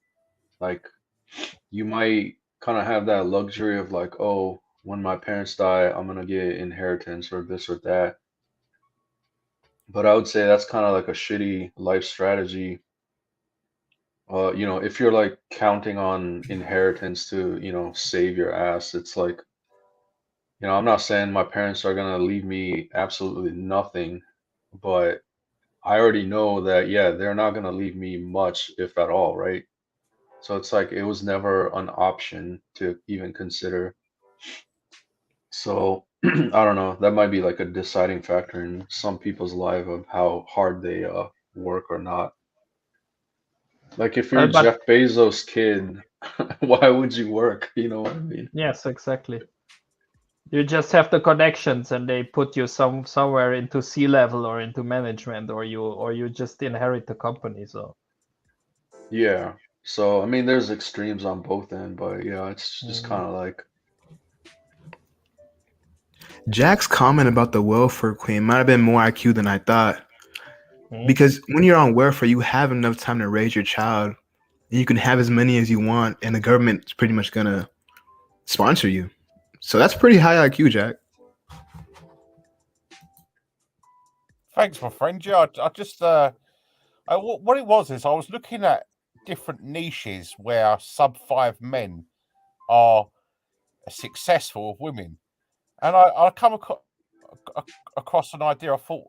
like you might kind of have that luxury of like, oh, when my parents die, I'm gonna get inheritance or this or that. But I would say that's kind of like a shitty life strategy. If you're like counting on inheritance to, save your ass, it's like, I'm not saying my parents are gonna leave me absolutely nothing, but I already know that, yeah, they're not gonna leave me much, if at all, right? So it's like it was never an option to even consider. So I don't know. That might be like a deciding factor in some people's life of how hard they work or not. Like if you're But Jeff Bezos' kid, why would you work? You know what I mean? yes, exactly. You just have the connections, and they put you somewhere into C-level or into management, or you just inherit the company. So Yeah. So I mean, there's extremes on both end, but yeah, it's just kind of like, Jack's comment about the welfare queen might have been more IQ than I thought. Mhm. Because when you're on welfare, you have enough time to raise your child, and you can have as many as you want, and the government's pretty much gonna sponsor you. So that's pretty high IQ, Jack. Thanks, my friend. Yeah, I just What it was is I was looking at different niches where sub-5 men are successful with women, and I come across an idea. I thought,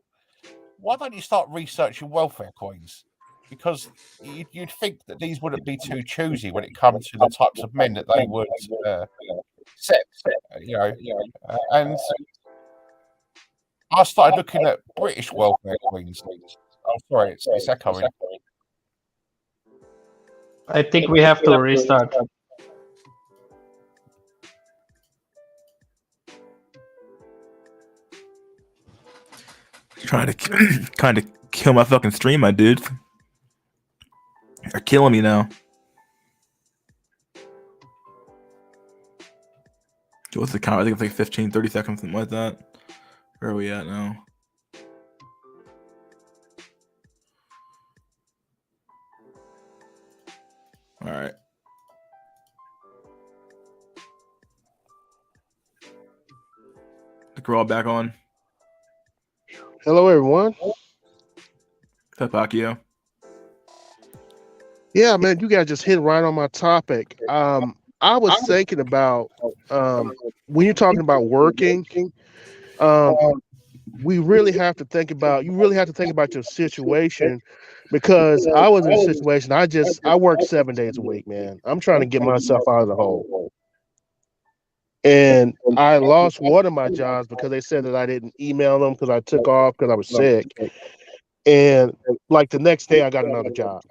why don't you start researching welfare queens? Because you'd think that these wouldn't be too choosy when it comes to the types of men that they would accept, and I started looking at British welfare queens. Oh, sorry, it's echoing. I think we have to restart. Trying to kill my fucking stream, my dudes. They're killing me now. What's the count? I think it's like 15, 30 seconds, something like that. Where are we at now? All right. I think we're all back on. Hello, everyone. Pacquiao. Yeah, man, you guys just hit right on my topic. I was thinking about when you're talking about working, we really have to think about your situation, because I was in a situation. I work 7 days a week, man. I'm trying to get myself out of the hole. And I lost one of my jobs because they said that I didn't email them because I took off because I was sick. And like the next day, I got another job.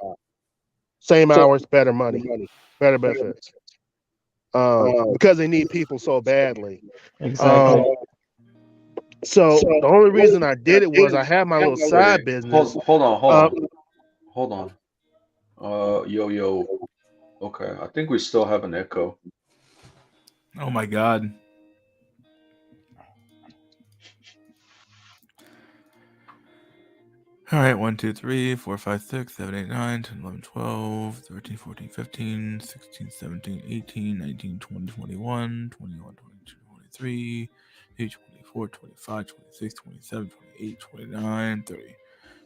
Same hours, better money, better benefits. Because they need people so badly. Exactly. So the only reason I did it was I had my little side business. Hold on. Yo. Okay, I think we still have an echo. Oh my god. All right, 1, 2, 3, 4, 5, 6, 7, 8, 9, 10, 11, 12, 13, 14, 15, 16, 17, 18, 19, 20, 21, 21, 22, 23, 24, 25, 26, 27, 28, 29, 30,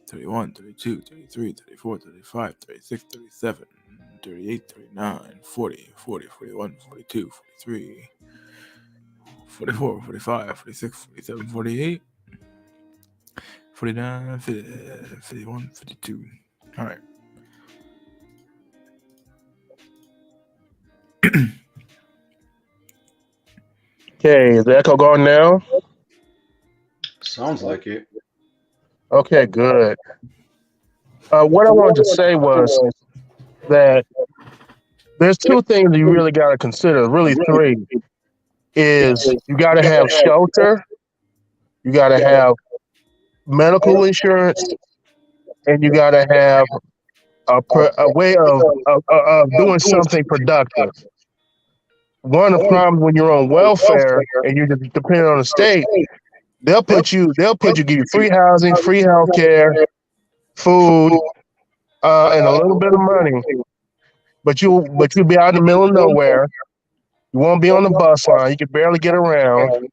31, 32, 33, 34, 35, 36, 37, 38, 39, 40, 40, 41, 42, 43, 44, 45, 46, 47, 48, 49, 50, 51, 52. All right. Okay, is the echo gone now? Sounds like it. Okay, good. What I wanted to say was that there's two things you really got to consider, really three, is you got to have shelter, you got to have medical insurance, and you got to have a way of doing something productive. One of the problems when you're on welfare and you just depend on the state, they'll give you free housing, free healthcare, food, and a little bit of money. But you'll be out in the middle of nowhere. You won't be on the bus line. You can barely get around.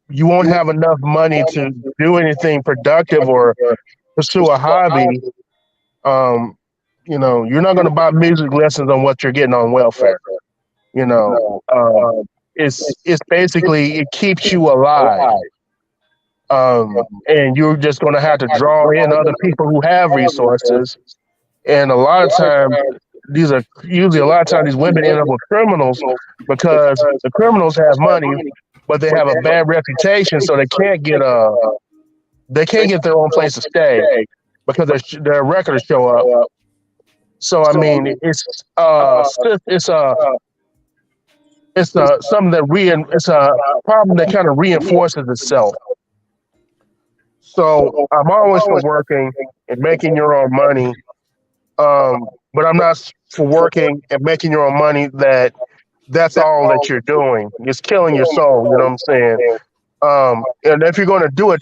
You won't have enough money to do anything productive or pursue a hobby. You're not going to buy music lessons on what you're getting on welfare. It's basically, it keeps you alive. And you're just going to have to draw in other people who have resources. And a lot of times, these women end up with criminals because the criminals have money, but they have a bad reputation, so they can't get their own place to stay because their records show up. So I mean, it's a problem that kind of reinforces itself. So I'm always for working and making your own money, but I'm not for working and making your own money that's all that you're doing. It's killing your soul. You know what I'm saying? And if you're going to do it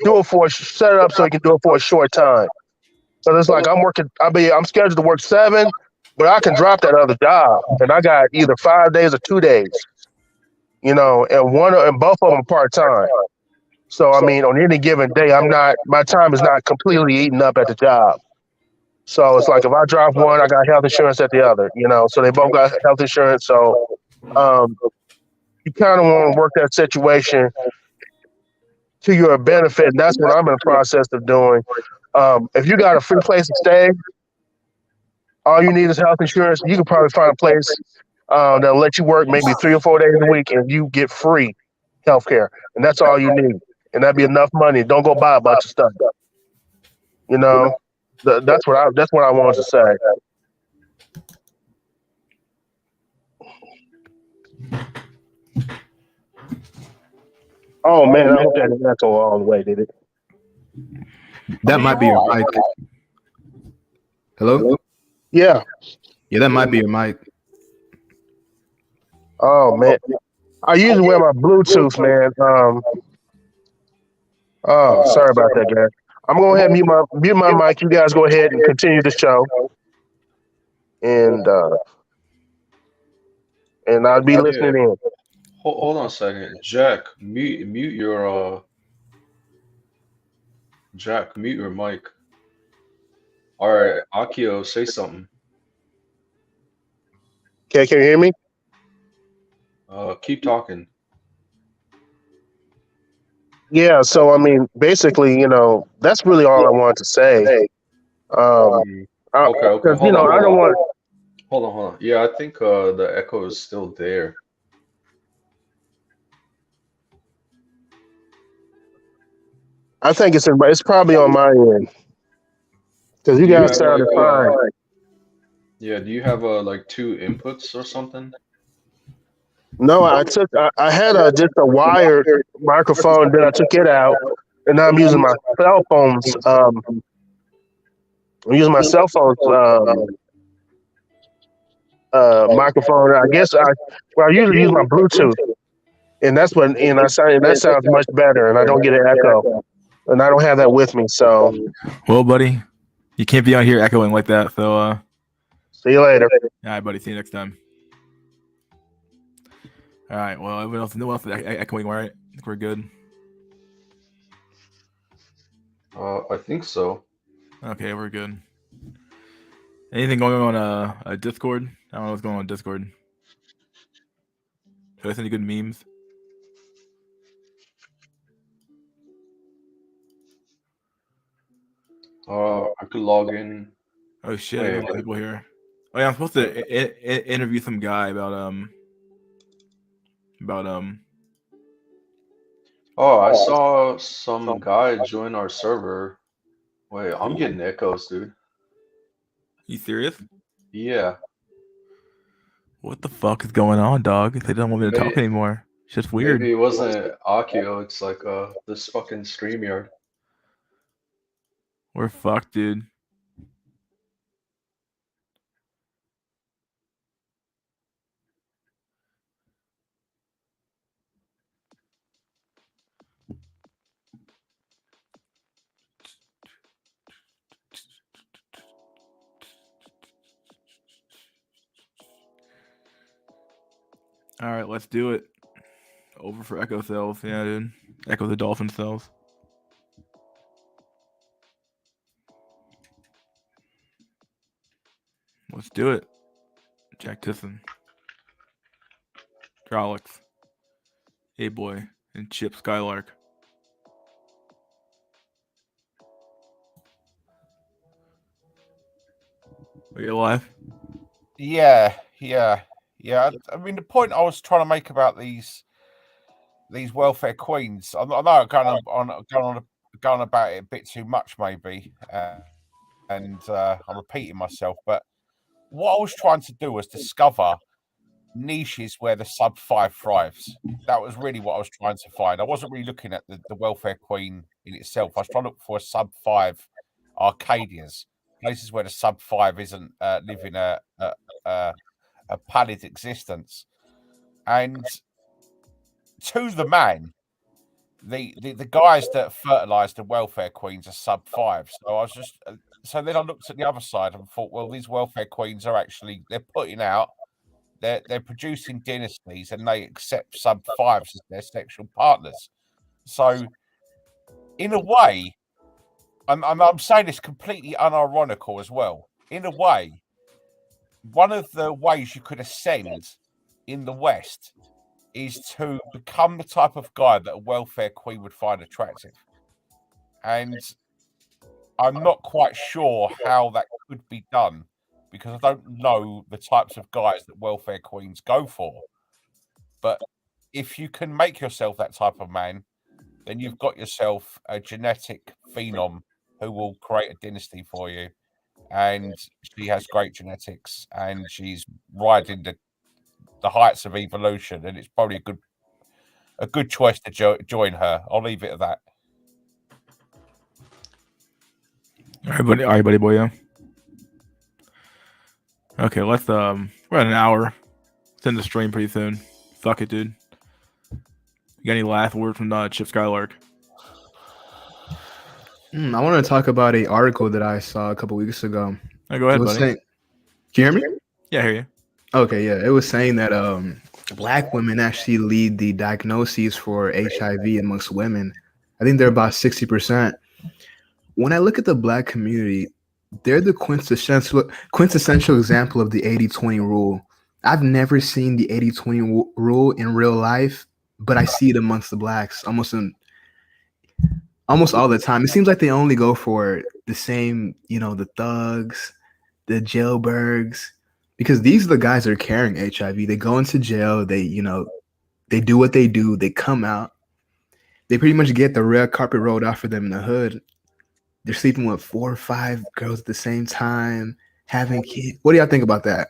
set it up so you can do it for a short time. So it's like I'm scheduled to work 7, but I can drop that other job, and I got either 5 days or 2 days. And both of them are part time. So I mean, on any given day, my time is not completely eaten up at the job. So it's like if I drop one, I got health insurance at the other. So they both got health insurance. So um, you kind of want to work that situation to your benefit. And that's what I'm in the process of doing. If you got a free place to stay, all you need is health insurance. You can probably find a place that'll let you work maybe 3 or 4 days a week, and you get free health care. And that's all you need. And that'd be enough money. Don't go buy a bunch of stuff. That's what I wanted to say. Oh man, I hope that didn't echo all the way, did it? That might be your mic. Hello? Yeah. Yeah, that might be your mic. Oh man, I usually wear my Bluetooth, man. Oh, sorry about that, guys. I'm gonna go ahead and mute my mic. You guys go ahead and continue the show, and I'll be listening in. Hold on a second, Jack. Mute your Jack. Mute your mic. All right, Akio, say something. Okay, can you hear me? Keep talking. Yeah. So I mean, basically, that's really all I wanted to say. Okay. Okay. I don't want. Hold on. Yeah, I think the echo is still there. I think it's probably on my end because you guys sounded fine. Yeah, do you have like 2 inputs or something? No, I had just a wired microphone, then I took it out, and now I'm using my cell phone's. I'm using my cell phone's microphone. I guess I usually use my Bluetooth, and that sounds much better, and I don't get an echo, and I don't have that with me. So, well, buddy, you can't be out here echoing like that. So, see you later. All right, buddy. See you next time. All right. Well, everyone else, no one else is echoing, right? I think we're good. I think so. Okay, we're good. Anything going on Discord? I don't know what's going on Discord. Should I send you good memes? I could log in. Oh shit! There's people here. Oh yeah, I'm supposed to interview some guy about Oh, I saw some guy join our server. Wait, I'm getting echoes, dude. You serious? Yeah. What the fuck is going on, dog? They don't want me to talk anymore. It's just weird. Maybe it wasn't Akio. It's like this fucking StreamYard. We're fucked, dude. All right, let's do it. Over for Echo cells. Yeah, dude. Echo the dolphin cells. Let's do it. Jack Tisson. Trollocs. A-Boy. And Chip Skylark. Are you alive? Yeah. I mean, the point I was trying to make about these welfare queens, I know I'm going on about it a bit too much, maybe, and I'm repeating myself. But what I was trying to do was discover niches where the sub 5 thrives. That was really what I was trying to find. I wasn't really looking at the welfare queen in itself. I was trying to look for a sub 5 Arcadias, places where the sub 5 isn't living a pallid existence. And to the man, the guys that fertilize the welfare queens are sub 5. So I was just so then I looked at the other side and thought, well, these welfare queens are actually they're putting out. They're producing dynasties and they accept sub 5s as their sexual partners. So, in a way, I'm saying this completely unironical as well. In a way, one of the ways you could ascend in the West is to become the type of guy that a welfare queen would find attractive. And I'm not quite sure how that could be done because I don't know the types of guys that welfare queens go for. But if you can make yourself that type of man, then you've got yourself a genetic phenom who will create a dynasty for you. And she has great genetics and she's riding the heights of evolution, and it's probably a good choice to join her. I'll leave it at that. All right, buddy boy. Yeah. Okay, let's we're at an hour. Let's end the stream pretty soon. Fuck it, dude. You got any last words from Chip Skylark? I want to talk about an article that I saw a couple weeks ago. Oh, go ahead, buddy. Can you hear me? Yeah, I hear you. Okay, yeah. It was saying that Black women actually lead the diagnoses for HIV amongst women. I think they're about 60%. When I look at the Black community, they're the quintessential example of the 80-20 rule. I've never seen the 80-20 rule in real life, but I see it amongst the Blacks almost all the time. It seems like they only go for the same, the thugs, the jailbirds, because these are the guys that are carrying HIV. They go into jail, they do what they do, they come out, they pretty much get the red carpet rolled out for them in the hood. They're sleeping with 4 or 5 girls at the same time, having kids. What do y'all think about that?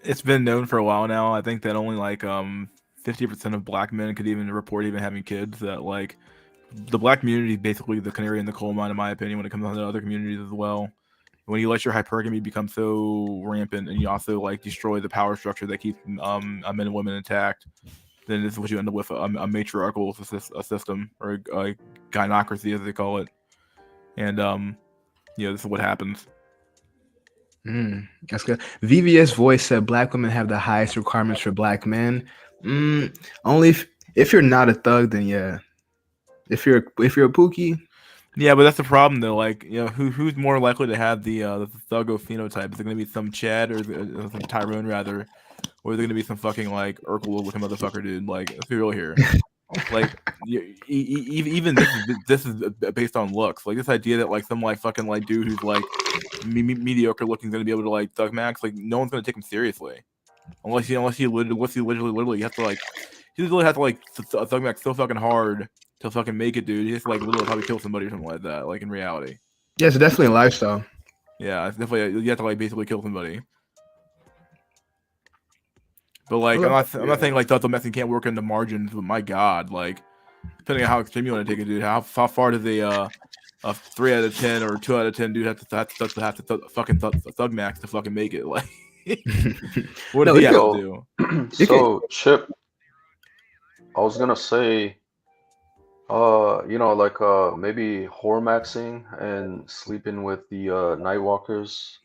It's been known for a while now. I think that only 50% of Black men could even report even having kids. That the Black community is basically the canary in the coal mine, in my opinion, when it comes down to other communities as well. When you let your hypergamy become so rampant, and you also destroy the power structure that keeps men and women intact, then this is what you end up with, a matriarchal system, or a gynocracy, as they call it. And this is what happens. That's good. VVS Voice said Black women have the highest requirements for Black men. Only if you're not a thug, then yeah. If you're a pookie, yeah, but that's the problem though. Who's more likely to have the thuggo phenotype? Is it gonna be some Chad or some Tyrone rather, or is it gonna be some fucking Urkel looking motherfucker, dude? Let's be real here. Even this is based on looks. This idea that some fucking dude who's mediocre looking is gonna be able to thug max. No one's gonna take him seriously, unless you literally have to he literally has to thug max so fucking hard to fucking make it, dude. He has to literally probably kill somebody or something like that. In reality. Yeah, it's definitely a lifestyle. Yeah, it's definitely, you have to basically kill somebody. But I'm not saying thug messing can't work in the margins, but my god, depending on how extreme you want to take it, dude, how far does a 3 out of 10 or 2 out of 10 dude have to fucking thug max to fucking make it? What does he have to do? So Chip, I was gonna say, maybe whore maxing and sleeping with the Nightwalkers.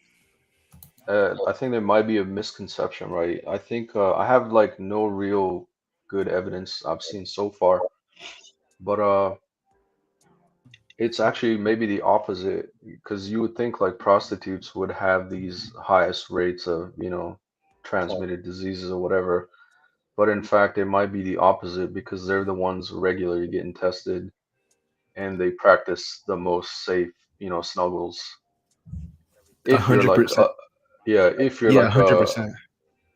I think there might be a misconception, right? I think I have no real good evidence I've seen so far, but it's actually maybe the opposite, because you would think prostitutes would have these highest rates of transmitted diseases or whatever, but in fact it might be the opposite, because they're the ones regularly getting tested and they practice the most safe snuggles. If 100%. if you're 100%.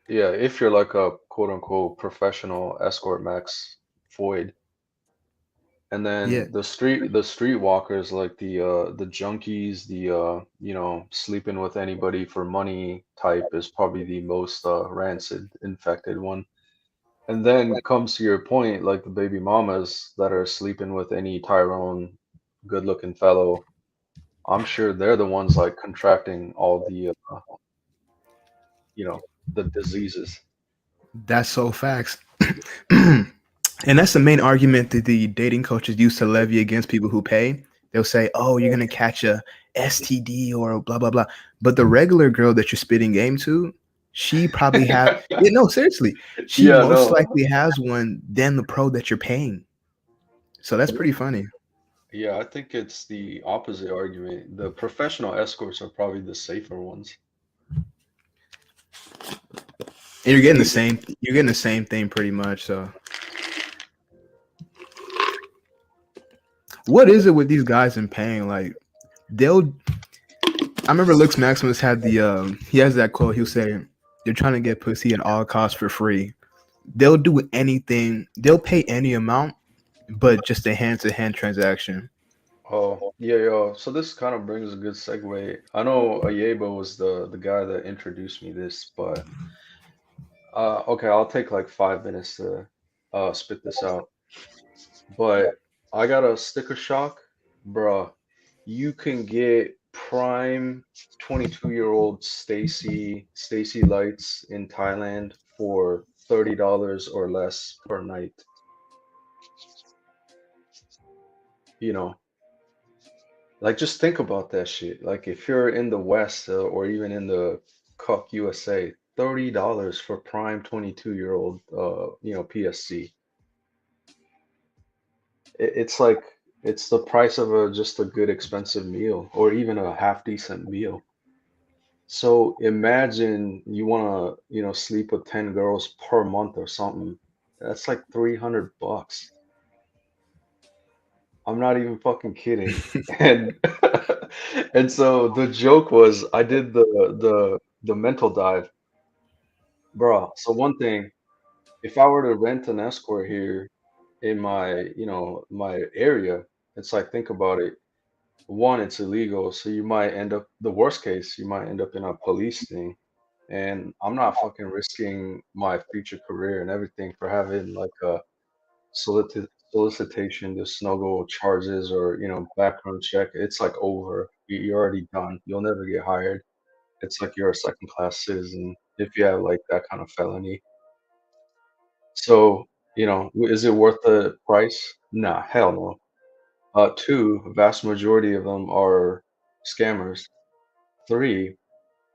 if you're a quote unquote professional escort max void. And then the streetwalkers, the junkies, the sleeping with anybody for money type is probably the most rancid infected one. And then comes to your point, the baby mamas that are sleeping with any Tyrone good looking fellow. I'm sure they're the ones contracting all the the diseases. That's so facts. And that's the main argument that the dating coaches use to levy against people who pay. They'll say, oh, you're going to catch a STD or blah, blah, blah. But the regular girl that you're spitting game to, she probably have, no, seriously, she likely has one than the pro that you're paying. So that's pretty funny. Yeah, I think it's the opposite argument. The professional escorts are probably the safer ones. And you're getting the same thing pretty much. So what is it with these guys in pain? Like I remember Lux Maximus had he has that quote. He'll say, "They're trying to get pussy at all costs for free. They'll do anything. They'll pay any amount, but just a hand-to-hand transaction." Oh, yeah, yo. So this kind of brings a good segue. I know Ayebo was the guy that introduced me this, but okay, I'll take like 5 minutes to spit this out. But I got a sticker shock, bruh. You can get prime 22-year-old Stacy Lights in Thailand for $30 or less per night. You know, like just think about that shit. Like if you're in the West or even in the Cup USA, $30 for prime 22-year-old PSC. It's like it's the price of just a good expensive meal or even a half decent meal. So imagine you want to, sleep with 10 girls per month or something. That's like $300. I'm not even fucking kidding. And and so the joke was I did the mental dive. Bro, so one thing, if I were to rent an escort here in my area, it's like think about it. One, it's illegal, so you might end up the worst case, you might end up in a police thing. And I'm not fucking risking my future career and everything for having like a solicitation to snuggle charges or background check. It's like over. You're already done. You'll never get hired. It's like you're a second class citizen if you have like that kind of felony. So, is it worth the price? Nah, hell no. Two, vast majority of them are scammers. Three,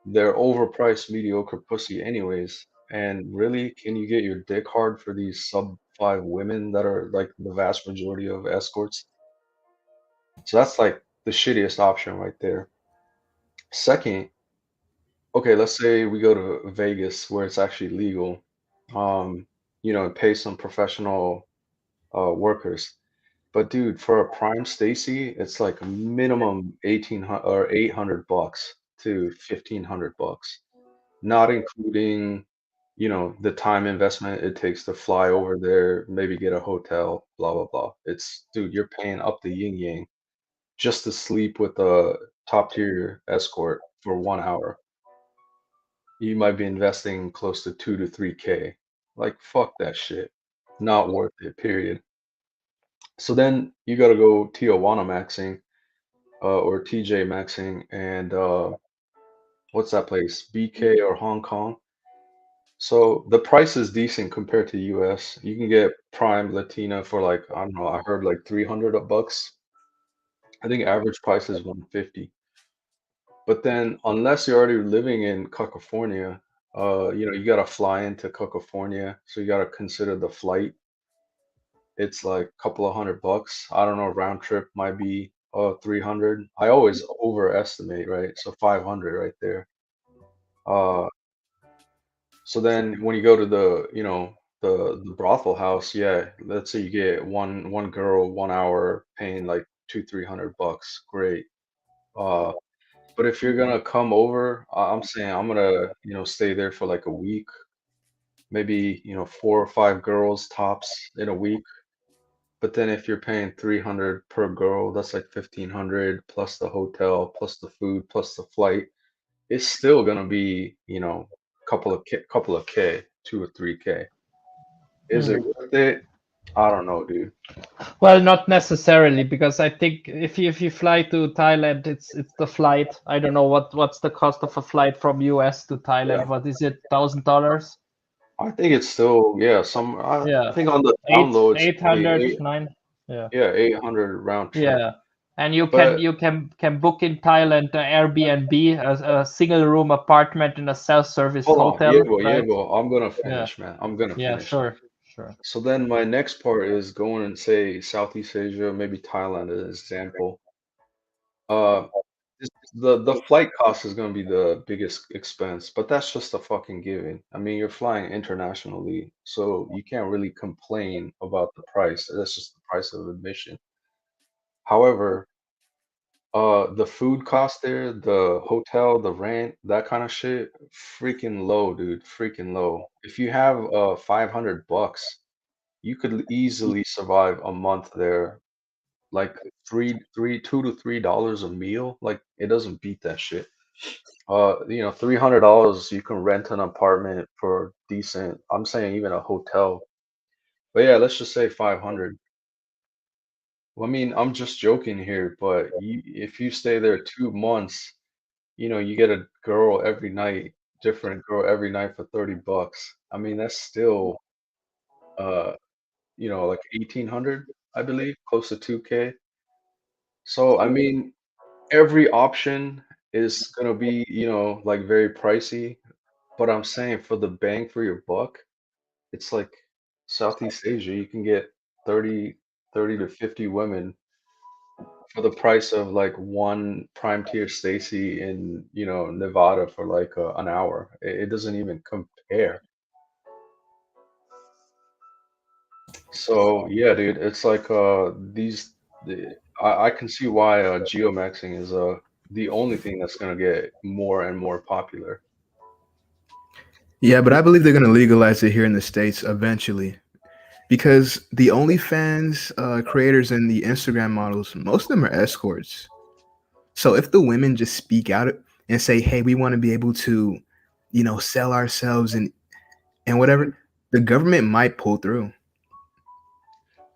they're overpriced mediocre pussy anyways. And really, can you get your dick hard for these sub 5 women that are like the vast majority of escorts? So that's like the shittiest option right there. Second, okay, let's say we go to Vegas where it's actually legal, and pay some professional workers. But dude, for a prime Stacy, it's like minimum 1800 or $800 to $1,500, not including, the time investment it takes to fly over there, maybe get a hotel, blah blah blah. It's dude, you're paying up the yin yang just to sleep with a top tier escort for 1 hour. You might be investing close to 2 to 3K. Like fuck that shit. Not worth it, period. So then you gotta go Tijuana maxing, or TJ maxing, and what's that place? BK or Hong Kong. So the price is decent compared to US. You can get prime Latina for like, I don't know, I heard like 300 bucks. I think average price is 150. But then unless you're already living in California, you gotta fly into California, so you gotta consider the flight. It's like a couple of $100. I don't know, round trip might be 300. I always overestimate, right? So 500 right there. Uh, so then when you go to the brothel house, yeah, let's say you get one girl 1 hour paying like 200-300 bucks. Great. Uh, but if you're gonna come over, I'm saying I'm gonna stay there for like a week, maybe 4 or 5 girls tops in a week. But then if you're paying 300 per girl, that's like 1,500 plus the hotel, plus the food, plus the flight. It's still gonna be, couple of K, 2 or 3K. Is it Hmm. worth it? I don't know, dude. Well, not necessarily, because I think if you fly to Thailand, it's the flight. I don't know what's the cost of a flight from US to Yeah, Thailand. What is it? $1,000? I think it's still I Yeah, think on the down low it's eight only hundred nine. Yeah, 800 round trip. yeah. And you can But you can book in Thailand Airbnb, a single room apartment in a self-service hold on, hotel, yeah, right? well, I'm gonna Yeah, finish, man. I'm gonna yeah. finish. Sure. Sure. So then my next part is going and say Southeast Asia, maybe Thailand as an example. Uh, the flight cost is going to be the biggest expense, but that's just a fucking given. I mean, you're flying internationally, so you can't really complain about the price. That's just the price of admission. However, the food cost there, the hotel, the rent, that kind of shit, freaking low, dude, freaking low. If you have $500, you could easily survive a month there, like $2 to $3 a meal. Like it doesn't beat that shit. $300 you can rent an apartment for decent. I'm saying even a hotel. But yeah, let's just say 500. Well, I mean, I'm just joking here, but if you stay there 2 months, you get a girl every night, different girl every night for $30. I mean, that's still uh, like 1,800, I believe, close to 2K. So, I mean, every option is gonna be, like very pricey, but I'm saying for the bang for your buck, it's like Southeast Asia, you can get 30 to 50 women for the price of like one prime tier Stacy in, Nevada for like an hour. It doesn't even compare. So yeah, dude, it's like I can see why geomaxing is the only thing that's gonna get more and more popular. Yeah, but I believe they're gonna legalize it here in the States eventually. Because the OnlyFans creators and the Instagram models, most of them are escorts. So if the women just speak out and say, "Hey, we want to be able to, sell ourselves and whatever," the government might pull through.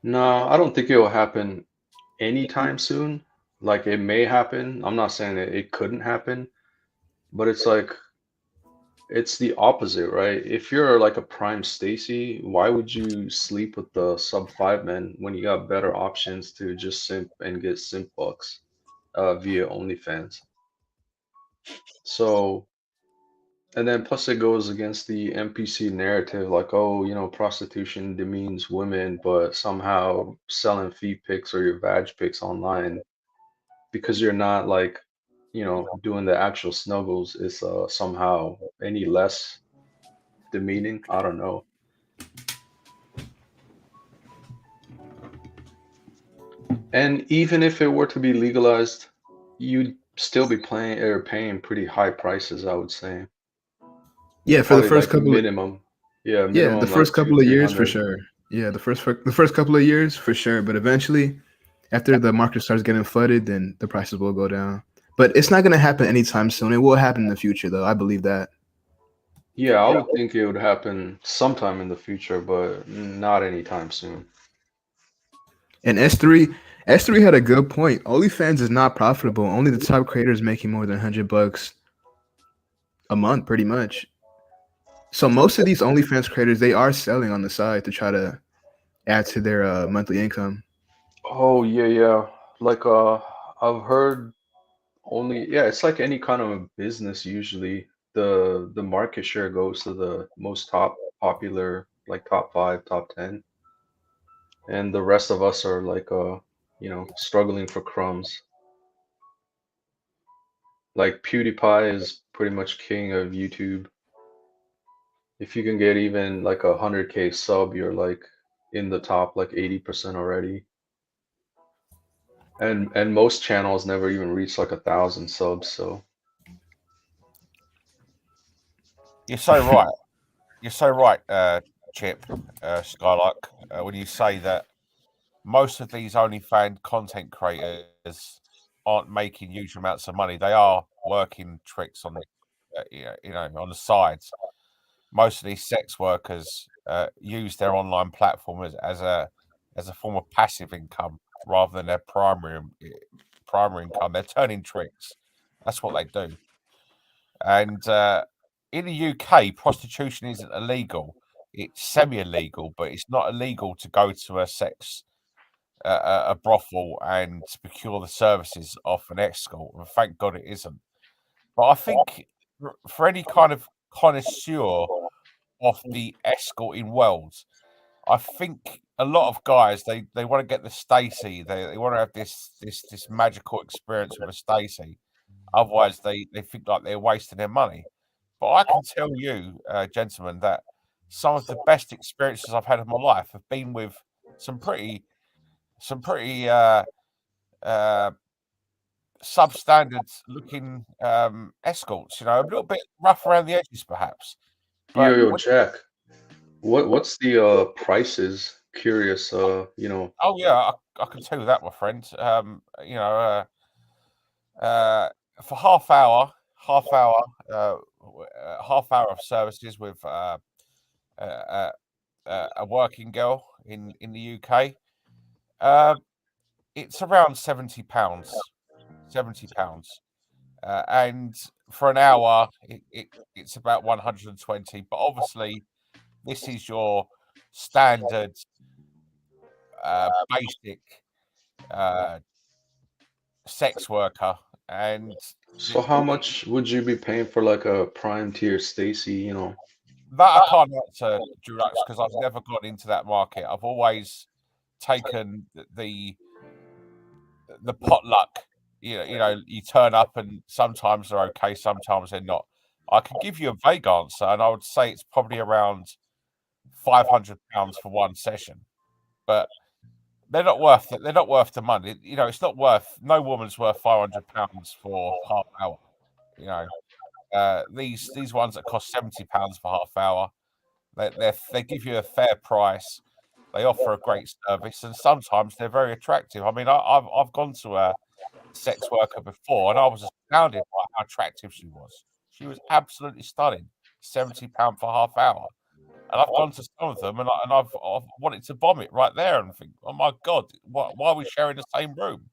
No, I don't think it will happen anytime soon. Like it may happen. I'm not saying that it couldn't happen, but it's like it's the opposite, right? If you're like a prime Stacy, why would you sleep with the sub 5 men when you got better options to just simp and get simp bucks via OnlyFans? So, and then plus it goes against the NPC narrative, like, oh, prostitution demeans women, but somehow selling feet pics or your vag pics online because you're not like, doing the actual snuggles is somehow any less demeaning. I don't know. And even if it were to be legalized, you'd still be paying pretty high prices, I would say. Yeah, for the Probably first like couple of minimum. Yeah, yeah, the minimum like first two, couple of three years for hundred. sure. Yeah, the first couple of years for sure. But eventually, after the market starts getting flooded, then the prices will go down. But it's not gonna happen anytime soon. It will happen in the future, though. I believe that. Yeah, I would think it would happen sometime in the future, but not anytime soon. And S3 had a good point. OnlyFans is not profitable. Only the top creators making more than $100 a month, pretty much. So most of these OnlyFans creators, they are selling on the side to try to add to their monthly income. Oh yeah, yeah. Like I've heard only yeah, it's like any kind of business usually. The market share goes to the most top popular, like top 5, top 10. And the rest of us are like struggling for crumbs. Like PewDiePie is pretty much king of YouTube. If you can get even like 100K sub, you're like in the top like 80% already. And most channels never even reach like 1,000 subs, so You're so right. You're so right, Chip, Skylark, when you say that most of these OnlyFans content creators aren't making huge amounts of money. They are working tricks on, on the sides. Most of these sex workers use their online platform as a form of passive income rather than their primary income. They're turning tricks. That's what they do. And in the UK, prostitution isn't illegal. It's semi-illegal, but it's not illegal to go to a brothel and procure the services of an escort. And thank God it isn't. But I think for any kind of connoisseur of the escorting world, I think a lot of guys they want to get the Stacy. They want to have this magical experience with a Stacy. Otherwise, they think like they're wasting their money. But I can tell you, gentlemen, that some of the best experiences I've had in my life have been with some pretty substandard looking escorts. A little bit rough around the edges, perhaps. But Yo, Jack, what's the prices? Curious, oh yeah, I can tell you that, my friend. For half hour of services with a working girl in the UK, it's around £70. £70, and for an hour, it's about 120. But obviously, this is your standard, basic sex worker, and so how much would you be paying for like a prime tier Stacy? that I can't answer, Dulux, because I've never got into that market. I've always taken the potluck. You turn up, and sometimes they're okay, sometimes they're not. I can give you a vague answer, and I would say it's probably around £500 for one session, but they're not worth it. They're not worth the money. It's not worth. No woman's worth £500 for half hour. These ones that cost £70 for half hour, they give you a fair price. They offer a great service, and sometimes they're very attractive. I mean, I've gone to a sex worker before, and I was astounded by how attractive she was. She was absolutely stunning. £70 for half hour. And I've gone to some of them, and I've wanted to vomit right there and think, oh my God, why are we sharing the same room?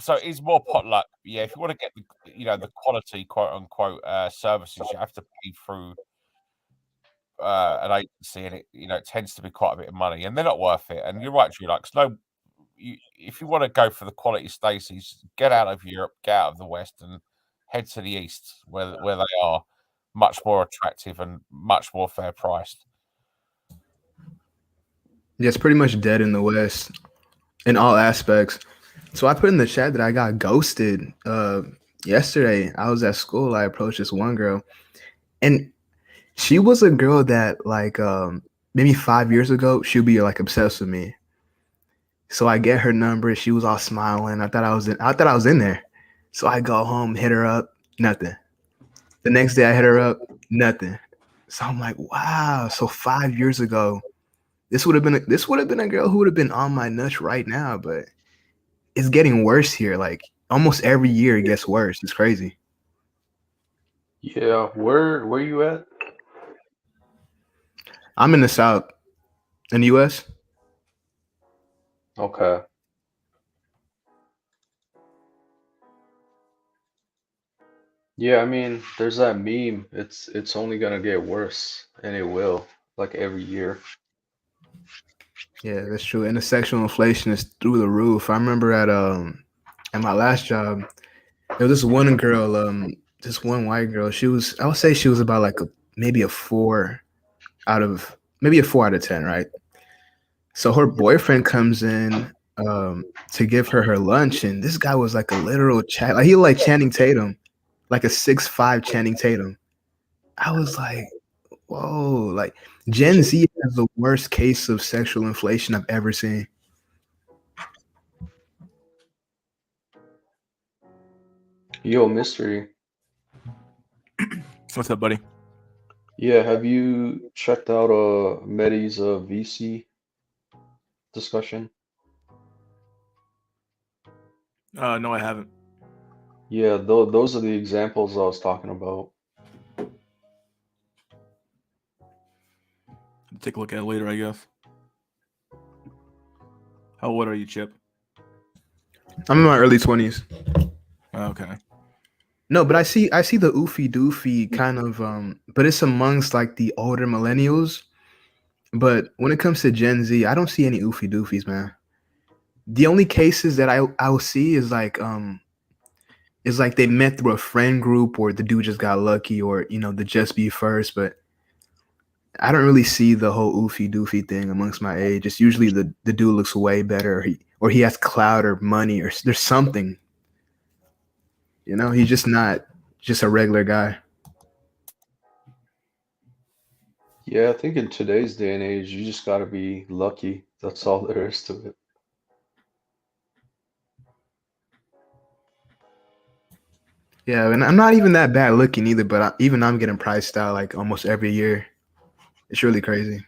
So it is more potluck. Yeah, if you want to get the quality, quote unquote, services, you have to pay through an agency, and it tends to be quite a bit of money, and they're not worth it. And you're right, Dulux. If you want to go for the quality Stacys, get out of Europe, get out of the West, and head to the East, where they are much more attractive and much more fair priced. Yeah, it's pretty much dead in the West in all aspects. So I put in the chat that I got ghosted yesterday. I was at school. I approached this one girl, and she was a girl that like maybe 5 years ago she'd be like obsessed with me. So I get her number. She was all smiling. I thought I was in there. So I go home, hit her up, nothing. The next day I hit her up, nothing. So I'm like, wow. So 5 years ago, this would have been a girl who would have been on my nuts right now, but it's getting worse here. Like almost every year it gets worse. It's crazy. Yeah, where you at? I'm in the South, in the US. Okay. Yeah, I mean, there's that meme. It's only gonna get worse, and it will, like every year. Yeah, that's true. And the sexual inflation is through the roof. I remember at my last job, there was this one girl, this one white girl. I would say she was about like maybe a 4 out of 10, right? So her boyfriend comes in to give her lunch, and this guy was like a literal chat. Like he was like Channing Tatum, like a 6'5" Channing Tatum. I was like, whoa, like Gen Z has the worst case of sexual inflation I've ever seen. Yo, Mystery. What's up, buddy? Yeah, have you checked out Medi's VC discussion? No, I haven't. Yeah, those are the examples I was talking about. Take a look at it later, I guess. How old are you, Chip? I'm in my early 20s. Okay. No, but I see the oofy doofy kind of but it's amongst like the older millennials. But when it comes to Gen Z, I don't see any oofy doofies, man. The only cases that I will see is like they met through a friend group, or the dude just got lucky, or the just be first. But I don't really see the whole oofy doofy thing amongst my age. It's usually the dude looks way better, or he has clout or money, or there's something. You know, he's just not just a regular guy. Yeah, I think in today's day and age, you just gotta be lucky. That's all there is to it. Yeah, and I'm not even that bad looking either, but even I'm getting priced out like almost every year. It's really crazy.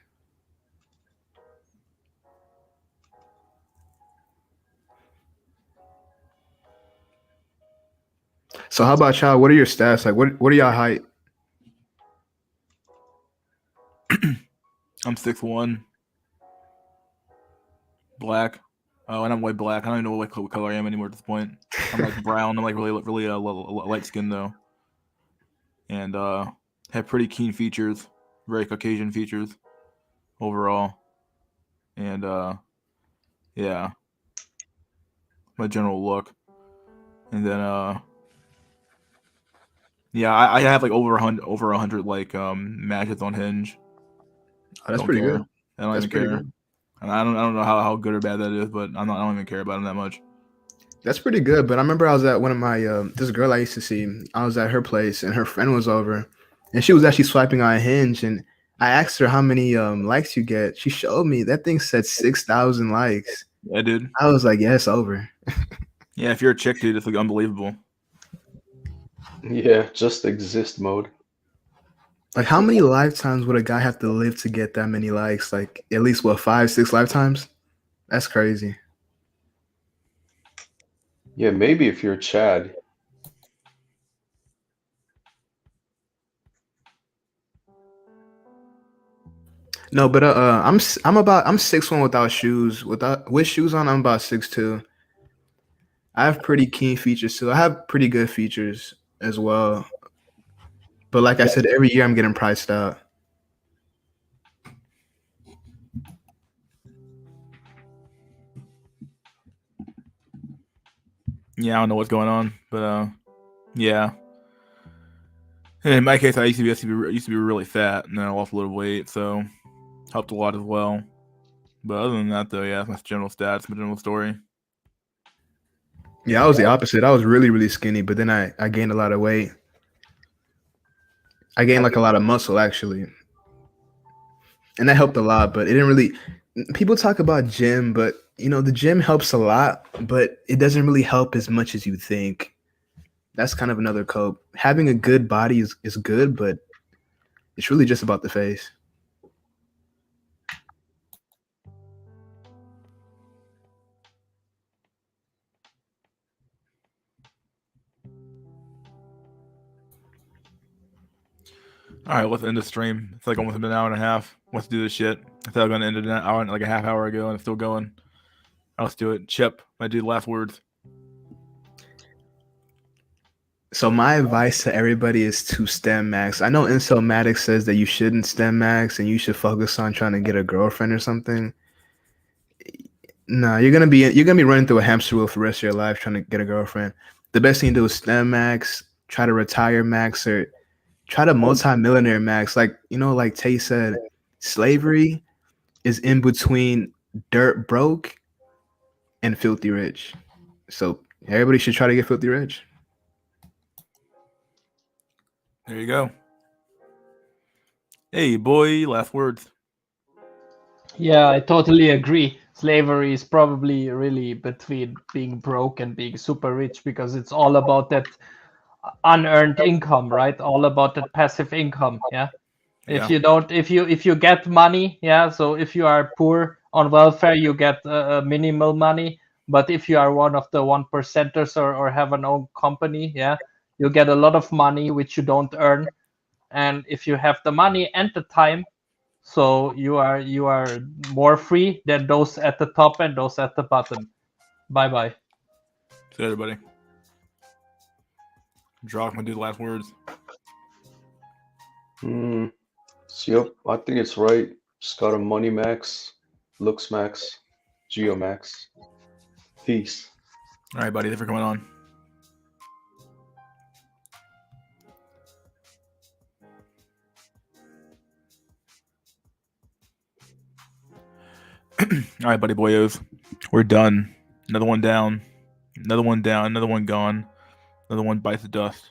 So how about y'all? What are your stats? Like what are y'all height? I'm 6'1", black. Oh, and I'm white black. I don't even know what color I am anymore at this point. I'm like brown. I'm like really light skin though, and have pretty keen features, very Caucasian features overall, and yeah, my general look, and then yeah, I have like over 100 like matches on Hinge. Oh, that's Don't pretty care. good. I don't That's even pretty care. good. And I don't know how good or bad that is, but I don't even care about them that much. That's pretty good. But I remember I was at one of my this girl I used to see. I was at her place and her friend was over, and she was actually swiping on Hinge. And I asked her how many likes you get. She showed me that thing said 6,000 likes. Yeah, dude. I was like, yeah, it's over. Yeah, if you're a chick, dude, it's like unbelievable. Yeah, just exist mode. Like, how many lifetimes would a guy have to live to get that many likes? Like, at least what, 5, 6 lifetimes? That's crazy. Yeah, maybe if you're Chad. No, but I'm 6'1" without shoes. With shoes on, I'm about 6'2". I have pretty keen features too. I have pretty good features as well. But like I said, every year I'm getting priced out. Yeah, I don't know what's going on, but yeah. And in my case, I used to be really fat, and then I lost a little weight, so helped a lot as well. But other than that, though, yeah, that's my general stats, my general story. Yeah, I was the opposite. I was really, really skinny, but then I gained a lot of weight. I gained like a lot of muscle actually. And that helped a lot, but it didn't really people talk about gym, but you know, the gym helps a lot, but it doesn't really help as much as you think. That's kind of another cope. Having a good body is good, but it's really just about the face. All right, let's end the stream. It's like almost been an hour and a half. Let's do this shit. I thought I was gonna end it an hour, like a half hour ago, and it's still going. Let's do it. Chip, my dude, last words. So my advice to everybody is to STEM max. I know Incel Maddox says that you shouldn't STEM max and you should focus on trying to get a girlfriend or something. No, you're gonna be running through a hamster wheel for the rest of your life trying to get a girlfriend. The best thing to do is STEM max, try to retire max, or try to multi-millionaire max. Like, you know, like Tay said, slavery is in between dirt broke and filthy rich. So everybody should try to get filthy rich. There you go. Hey, boy, last words. Yeah, I totally agree. Slavery is probably really between being broke and being super rich because it's all about that unearned income, right? All about that passive income. Yeah. Yeah. If you get money, yeah. So if you are poor on welfare, you get minimal money. But if you are one of the 1%ers or have an own company, yeah, you get a lot of money which you don't earn. And if you have the money and the time, so you are more free than those at the top and those at the bottom. Bye bye. See you, everybody. Jock, my dude, last words. Yep, I think it's right. Just got a money max, looks max, geo max. Peace. All right, buddy. Thanks for coming on. right, buddy boyos. We're done. Another one down. Another one down. Another one gone. Another one bites the dust.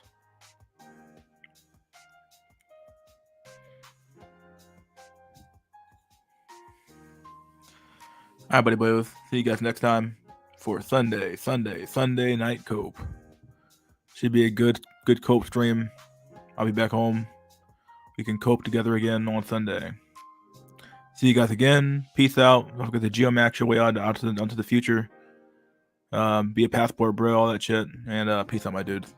All right, buddy boyos. See you guys next time for Sunday night cope. Should be a good cope stream. I'll be back home. We can cope together again on Sunday. See you guys again. Peace out. Don't forget to geomax your way onto the future. Be a passport, bro. All that shit. And peace out, my dudes.